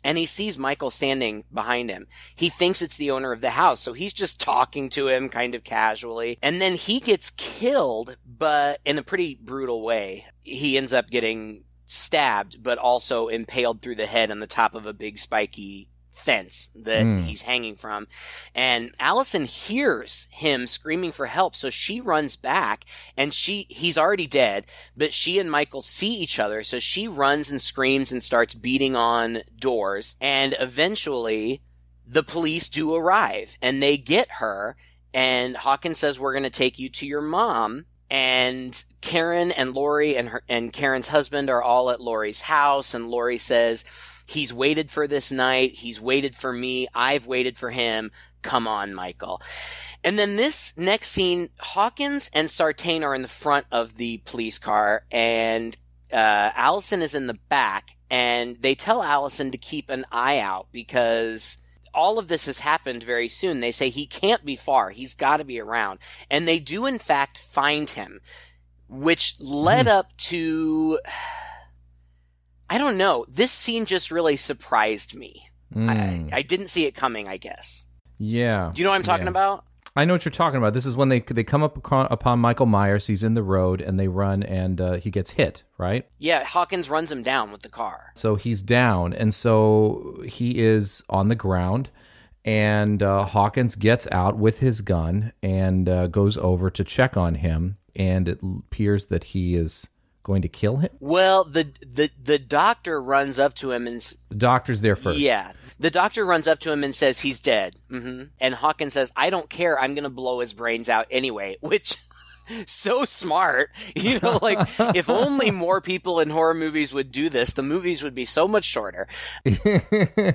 and he sees Michael standing behind him. He thinks it's the owner of the house, so he's just talking to him kind of casually. And then he gets killed, but in a pretty brutal way. He ends up getting stabbed, but also impaled through the head on the top of a big spiky fence that he's hanging from. And Allison hears him screaming for help, so she runs back, and he's already dead, but she and Michael see each other, so she runs and screams and starts beating on doors, and eventually the police do arrive, and they get her, and Hawkins says, we're going to take you to your mom. And Karen and Lori and Karen's husband are all at Lori's house, and Lori says, he's waited for this night. He's waited for me. I've waited for him. Come on, Michael. And then this next scene, Hawkins and Sartain are in the front of the police car, and Allison is in the back, and they tell Allison to keep an eye out because all of this has happened very soon. They say he can't be far. He's got to be around. And they do, in fact, find him, which led up to, I don't know. This scene just really surprised me. I didn't see it coming, I guess. Yeah. Do you know what I'm talking about? I know what you're talking about. This is when they come upon Michael Myers. He's in the road, and they run, and he gets hit, right? Yeah, Hawkins runs him down with the car. So he's down, and so he is on the ground, and Hawkins gets out with his gun and goes over to check on him, and it appears that he is going to kill him. Well, the doctor runs up to him and... The doctor's there first. Yeah. The doctor runs up to him and says he's dead. And Hawkins says, I don't care. I'm going to blow his brains out anyway, which... so smart. You know, like, if only more people in horror movies would do this, the movies would be so much shorter.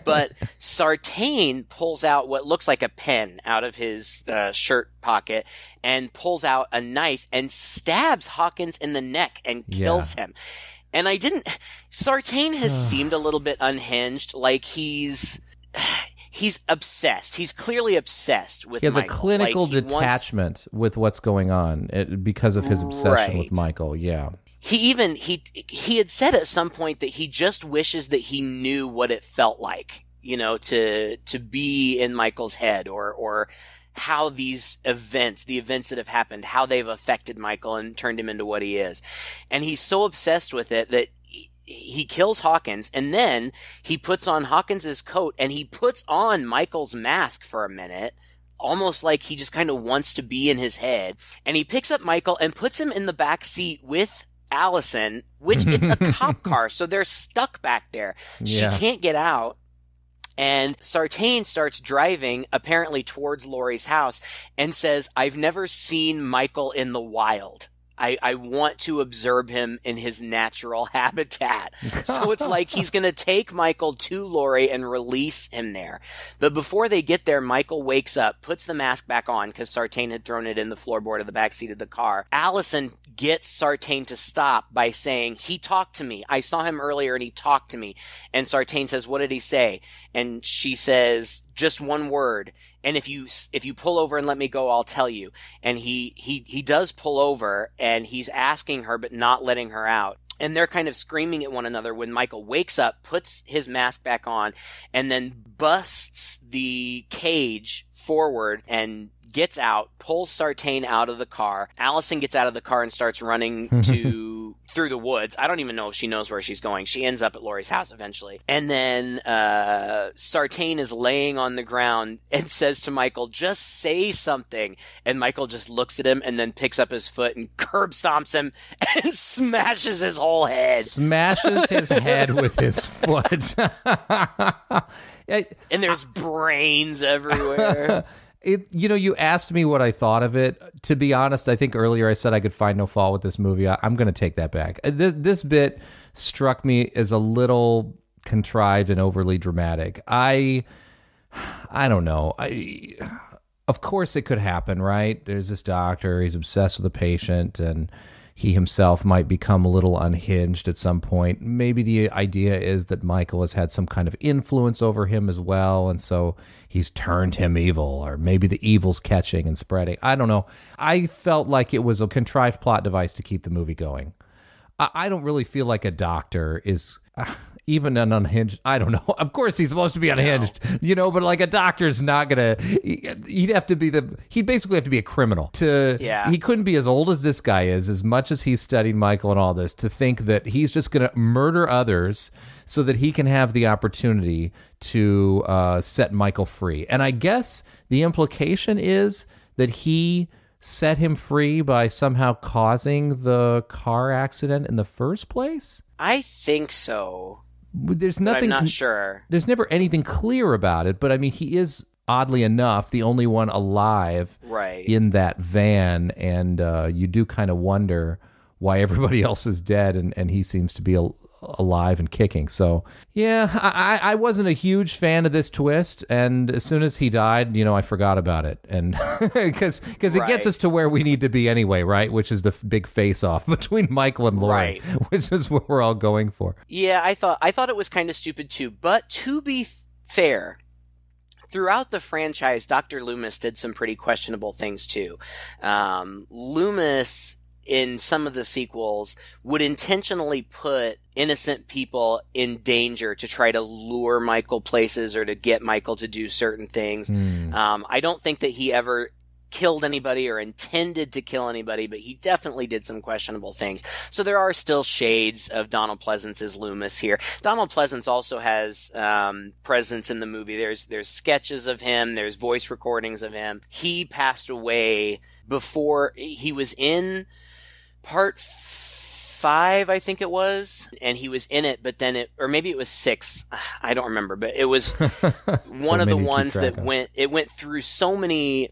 But Sartain pulls out what looks like a pen out of his shirt pocket and pulls out a knife and stabs Hawkins in the neck and kills him. And Sartain has seemed a little bit unhinged, like he's obsessed. He's clearly obsessed with Michael. He has a clinical detachment with what's going on because of his obsession with Michael. Yeah. He had said at some point that he just wishes that he knew what it felt like, you know, to be in Michael's head or how these events, the events that have happened, how they've affected Michael and turned him into what he is. And he's so obsessed with it that he kills Hawkins, and then he puts on Hawkins's coat and he puts on Michael's mask for a minute, almost like he just kind of wants to be in his head. And he picks up Michael and puts him in the back seat with Allison, which it's a cop car, so they're stuck back there. Yeah. She can't get out. And Sartain starts driving, apparently towards Laurie's house, and says, I've never seen Michael in the wild. I want to observe him in his natural habitat. So it's like he's going to take Michael to Laurie and release him there. But before they get there, Michael wakes up, puts the mask back on because Sartain had thrown it in the floorboard of the backseat of the car. Allison gets Sartain to stop by saying, he talked to me. I saw him earlier and he talked to me. And Sartain says, what did he say? And she says, just one word. And if you pull over and let me go, I'll tell you. And he does pull over and he's asking her, but not letting her out. And they're kind of screaming at one another when Michael wakes up, puts his mask back on, and then busts the cage forward and gets out, pulls Sartain out of the car. Allison gets out of the car and starts running through the woods. I don't even know if she knows where she's going. She ends up at Laurie's house eventually. And then Sartain is laying on the ground and says to Michael, just say something. And Michael just looks at him and then picks up his foot and curb stomps him and smashes his whole head. Smashes his head with his foot. And there's brains everywhere. You asked me what I thought of it. To be honest, I think earlier I said I could find no fault with this movie. I'm going to take that back. This bit struck me as a little contrived and overly dramatic. I don't know. Of course it could happen, right? There's this doctor. He's obsessed with a patient, and he himself might become a little unhinged at some point. Maybe the idea is that Michael has had some kind of influence over him as well, and so he's turned him evil, or maybe the evil's catching and spreading. I don't know. I felt like it was a contrived plot device to keep the movie going. I don't really feel like a doctor is... even an unhinged, I don't know. Of course he's supposed to be unhinged, but like a doctor's not gonna, he'd basically have to be a criminal he couldn't be as old as this guy is, as much as he's studied Michael and all this, to think that he's just gonna murder others so that he can have the opportunity to set Michael free. And I guess the implication is that he set him free by somehow causing the car accident in the first place? I think so. There's nothing. I'm not sure. There's never anything clear about it, but I mean, he is, oddly enough, the only one alive in that van, and you do kind of wonder why everybody else is dead and he seems to be alive and kicking. So, yeah, I wasn't a huge fan of this twist, and as soon as he died, I forgot about it, and because it gets us to where we need to be anyway, right? Which is the big face-off between Michael and Laurie, which is what we're all going for. Yeah, I thought it was kind of stupid too, but to be fair, throughout the franchise, Dr. Loomis did some pretty questionable things too. Loomis, in some of the sequels, would intentionally put innocent people in danger to try to lure Michael places or to get Michael to do certain things. I don't think that he ever killed anybody or intended to kill anybody, but he definitely did some questionable things. So there are still shades of Donald Pleasence's Loomis here. Donald Pleasance also has presence in the movie. There's sketches of him. There's voice recordings of him. He passed away before he was in part 5, I think it was, and he was in it, but then or maybe it was 6. I don't remember, but it was one of the ones that went through so many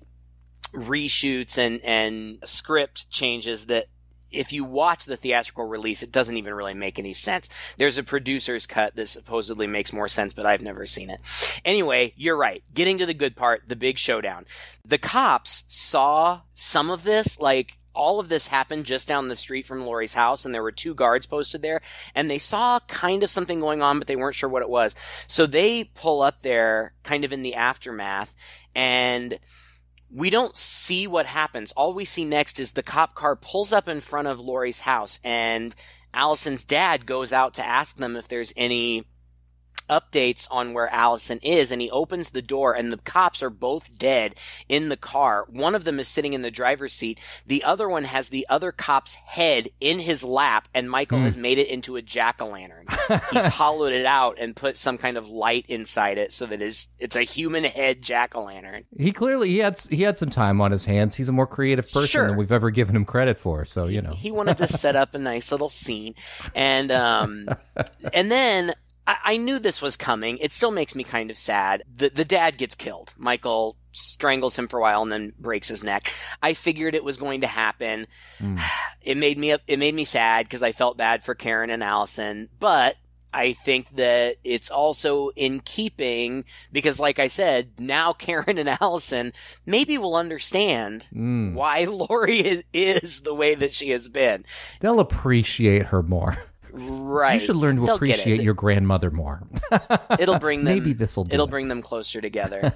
reshoots and script changes that if you watch the theatrical release, it doesn't even really make any sense. There's a producer's cut that supposedly makes more sense, but I've never seen it. Anyway, you're right. Getting to the good part, the big showdown. The cops saw some of this, like, all of this happened just down the street from Laurie's house, and there were 2 guards posted there, and they saw kind of something going on, but they weren't sure what it was. So they pull up there kind of in the aftermath, and we don't see what happens. All we see next is the cop car pulls up in front of Laurie's house, and Allison's dad goes out to ask them if there's any updates on where Allison is, and he opens the door, and the cops are both dead in the car. One of them is sitting in the driver's seat. The other one has the other cop's head in his lap, and Michael has made it into a jack-o'-lantern. He's hollowed it out and put some kind of light inside it so that it's a human head jack-o'-lantern. He had some time on his hands. He's a more creative person than we've ever given him credit for, so you know. He wanted to set up a nice little scene, and then I knew this was coming. It still makes me kind of sad. The dad gets killed. Michael strangles him for a while and then breaks his neck. I figured it was going to happen. It made me sad because I felt bad for Karen and Allison, but I think that it's also in keeping because, like I said, now Karen and Allison maybe will understand why Laurie is the way that she has been. They'll appreciate her more. Right. You should learn to appreciate your grandmother more. It'll bring them. Maybe this'll do It'll bring them closer together.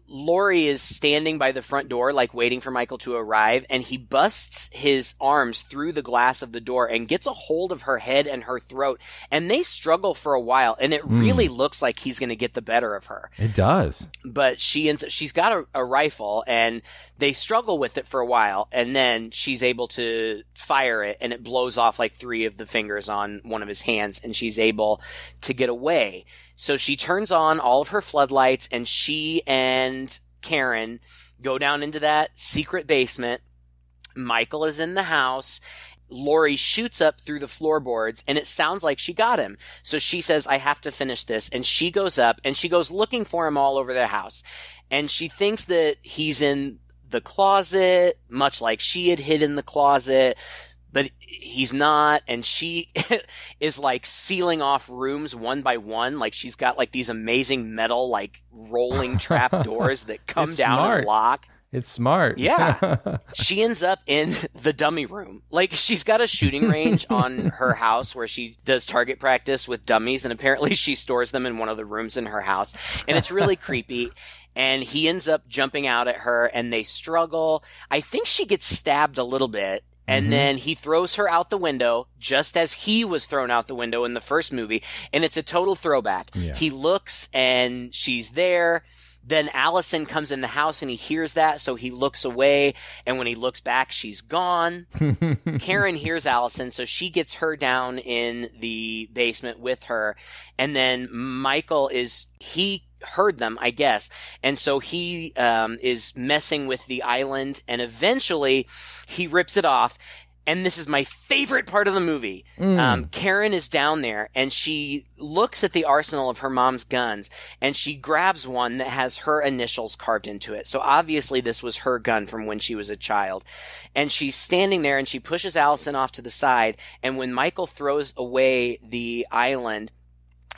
Laurie is standing by the front door, like waiting for Michael to arrive, and he busts his arms through the glass of the door and gets a hold of her head and her throat, and they struggle for a while, and it really looks like he's going to get the better of her. It does. But she's got a rifle, and they struggle with it for a while, and then she's able to fire it, and it blows off like 3 of the fingers on one of his hands, and she's able to get away. So she turns on all of her floodlights, and she and Karen go down into that secret basement. Michael is in the house. Laurie shoots up through the floorboards, and it sounds like she got him. So she says, I have to finish this. And she goes up, and she goes looking for him all over the house. And she thinks that he's in the closet, much like she had hid in the closet. But he's not, and she is like sealing off rooms one by one. Like she's got like these amazing metal like rolling trap doors that come down and lock. It's smart. Yeah. She ends up in the dummy room. Like she's got a shooting range on her house where she does target practice with dummies, and apparently she stores them in one of the rooms in her house. And it's really creepy. And he ends up jumping out at her, and they struggle. I think she gets stabbed a little bit. And then he throws her out the window, just as he was thrown out the window in the first movie. And it's a total throwback. Yeah. He looks, and she's there. Then Allison comes in the house, and he hears that, so he looks away. And when he looks back, she's gone. Karen hears Allison, so she gets her down in the basement with her. And then Michael he heard them, I guess. And so he is messing with the island, and eventually he rips it off. And this is my favorite part of the movie. Karen is down there, and she looks at the arsenal of her mom's guns, and she grabs one that has her initials carved into it. So obviously this was her gun from when she was a child. And she's standing there, and she pushes Allison off to the side. And when Michael throws away the island,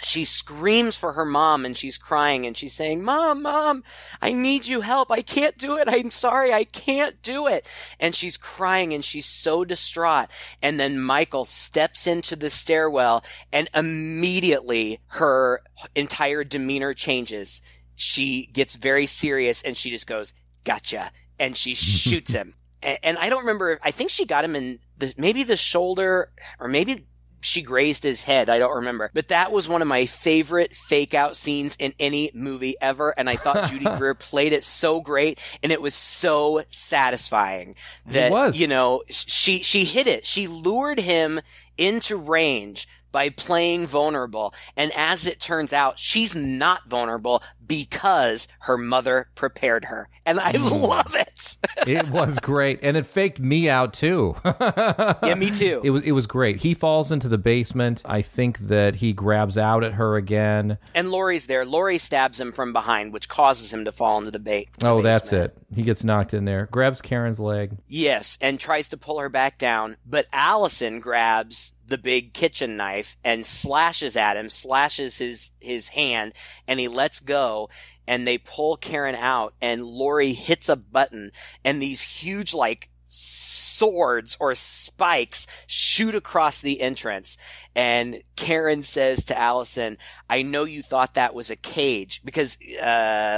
she screams for her mom and she's crying and she's saying, Mom, I need you help. I can't do it. I'm sorry. I can't do it. And she's crying and she's so distraught. And then Michael steps into the stairwell and immediately her entire demeanor changes. She gets very serious and she just goes, gotcha. And she shoots him. And I don't remember. I think she got him in maybe the shoulder, or maybe she grazed his head. I don't remember. But that was one of my favorite fake out scenes in any movie ever. And I thought Judy Greer played it so great. And it was so satisfying that, it was. You know, she hit it. She lured him into range by playing vulnerable. And as it turns out, she's not vulnerable because her mother prepared her. And I love it. It was great. And it faked me out too. Yeah, me too. It was great. He falls into the basement. I think that he grabs out at her again. And Laurie's there. Laurie stabs him from behind, which causes him to fall into the basement. Oh, that's it. He gets knocked in there. Grabs Karen's leg. Yes, and tries to pull her back down. But Allison grabs the big kitchen knife and slashes at him, slashes his hand, and he lets go, and they pull Karen out, and Laurie hits a button, and these huge, like, swords or spikes shoot across the entrance. And Karen says to Allison, I know you thought that was a cage, because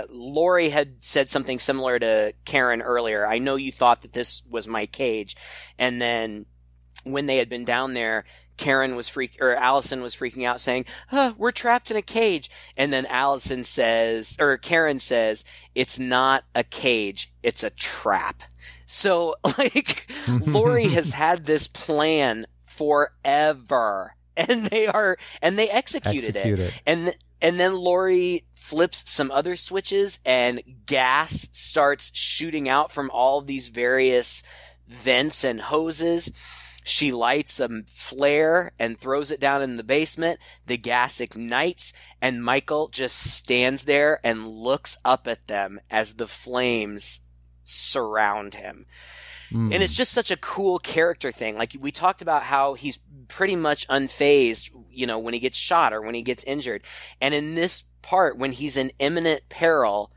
Laurie had said something similar to Karen earlier. I know you thought that this was my cage. And then when they had been down there, Allison was freaking out, saying, we're trapped in a cage. And then Karen says, it's not a cage, it's a trap. So, like, Laurie has had this plan forever, and they executed it. And then Laurie flips some other switches, and gas starts shooting out from all these various vents and hoses. She lights a flare and throws it down in the basement. The gas ignites, and Michael just stands there and looks up at them as the flames surround him. And it's just such a cool character thing. Like, we talked about how he's pretty much unfazed, you know, when he gets shot or when he gets injured. And in this part, when he's in imminent peril,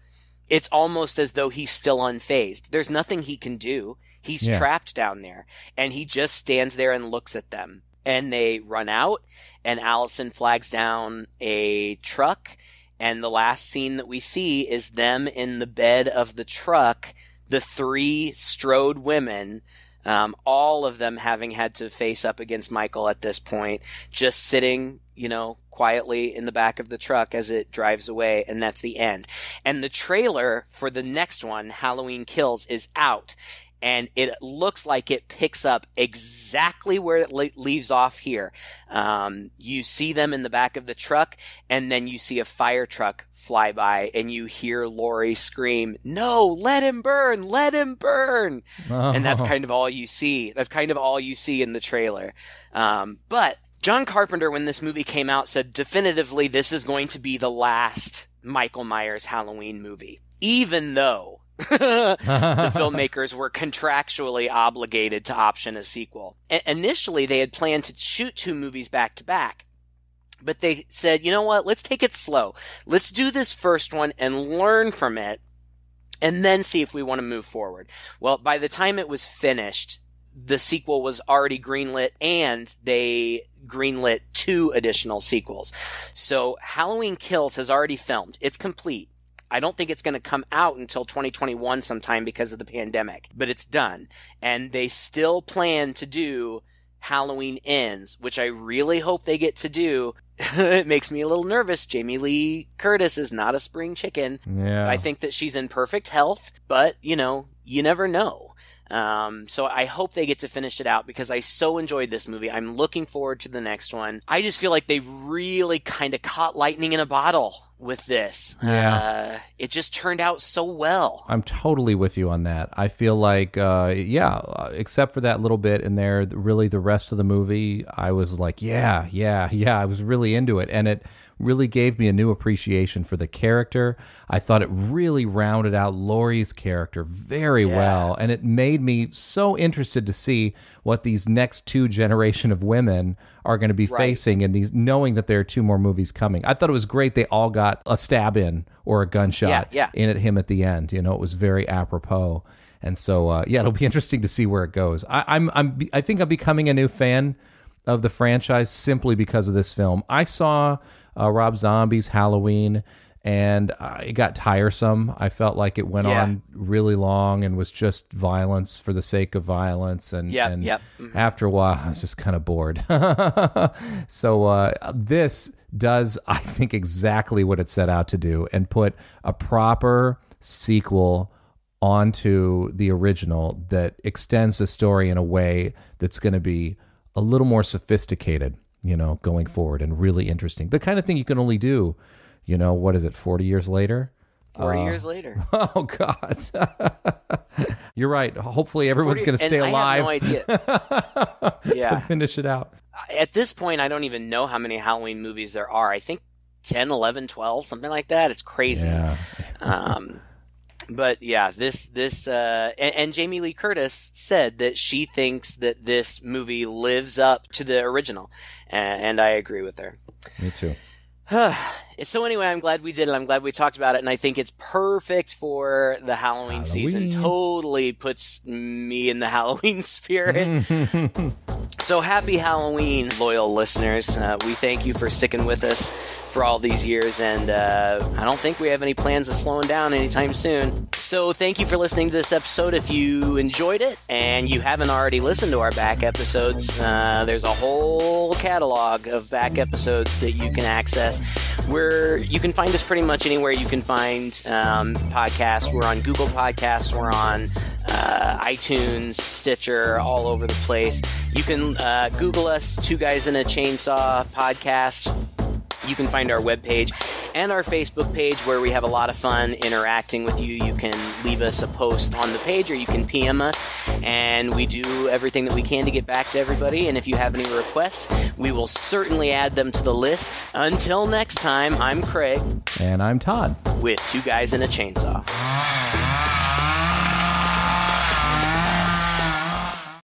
it's almost as though he's still unfazed. There's nothing he can do. He's trapped down there, and he just stands there and looks at them. And they run out, and Allison flags down a truck, and the last scene that we see is them in the bed of the truck, the three Strode women, all of them having had to face up against Michael at this point, just sitting, you know, quietly in the back of the truck as it drives away, and that's the end. And the trailer for the next one, Halloween Kills, is out. And it looks like it picks up exactly where it leaves off here. You see them in the back of the truck, and then you see a fire truck fly by, and you hear Laurie scream, "No, let him burn! Let him burn!" Oh. And that's kind of all you see. That's kind of all you see in the trailer. But John Carpenter, when this movie came out, said definitively this is going to be the last Michael Myers Halloween movie, even though the filmmakers were contractually obligated to option a sequel. Initially, they had planned to shoot 2 movies back to back, but they said, you know what, let's take it slow. Let's do this first one and learn from it, and then see if we want to move forward. Well, by the time it was finished, the sequel was already greenlit, and they greenlit 2 additional sequels. So Halloween Kills has already filmed. It's complete. I don't think it's going to come out until 2021 sometime because of the pandemic, but it's done. And they still plan to do Halloween Ends, which I really hope they get to do. It makes me a little nervous. Jamie Lee Curtis is not a spring chicken. Yeah. I think that she's in perfect health, but, you know, you never know. So I hope they get to finish it out because I so enjoyed this movie. I'm looking forward to the next one. I just feel like they really kind of caught lightning in a bottle with this. Yeah. It just turned out so well. I'm totally with you on that. I feel like, except for that little bit in there, really the rest of the movie, I was like, yeah, I was really into it. And it really gave me a new appreciation for the character. I thought it really rounded out Laurie's character very well, and it made me so interested to see what these next 2 generation of women are going to be facing in these, knowing that there are 2 more movies coming. I thought it was great they all got a stab in or a gunshot in at him at the end. You know, it was very apropos. And so, it'll be interesting to see where it goes. I think I'm becoming a new fan of the franchise simply because of this film. I saw Rob Zombie's Halloween, and it got tiresome. I felt like it went on really long and was just violence for the sake of violence. And after a while, I was just kind of bored. So this does, I think, exactly what it set out to do and put a proper sequel onto the original that extends the story in a way that's going to be a little more sophisticated, you know, going forward, and really interesting. The kind of thing you can only do, you know, what is it, 40 years later? 40 years later. Oh, God. You're right. Hopefully everyone's going to stay alive. I have no idea. To finish it out. At this point, I don't even know how many Halloween movies there are. I think 10, 11, 12, something like that. It's crazy. Yeah. But yeah, this and Jamie Lee Curtis said that she thinks that this movie lives up to the original, and I agree with her. Me too. So anyway, I'm glad we did it. I'm glad we talked about it, and I think it's perfect for the Halloween season. Totally puts me in the Halloween spirit. So happy Halloween, loyal listeners. We thank you for sticking with us for all these years, and I don't think we have any plans of slowing down anytime soon. So thank you for listening to this episode. If you enjoyed it and you haven't already listened to our back episodes, there's a whole catalog of back episodes that you can access. You can find us pretty much anywhere you can find podcasts. We're on Google Podcasts. We're on iTunes, Stitcher, all over the place. You can Google us, 2 Guys in a Chainsaw Podcast. You can find our webpage and our Facebook page where we have a lot of fun interacting with you. You can leave us a post on the page, or you can PM us, and we do everything that we can to get back to everybody. And if you have any requests, we will certainly add them to the list. Until next time, I'm Craig. And I'm Todd. With 2 Guys in a Chainsaw.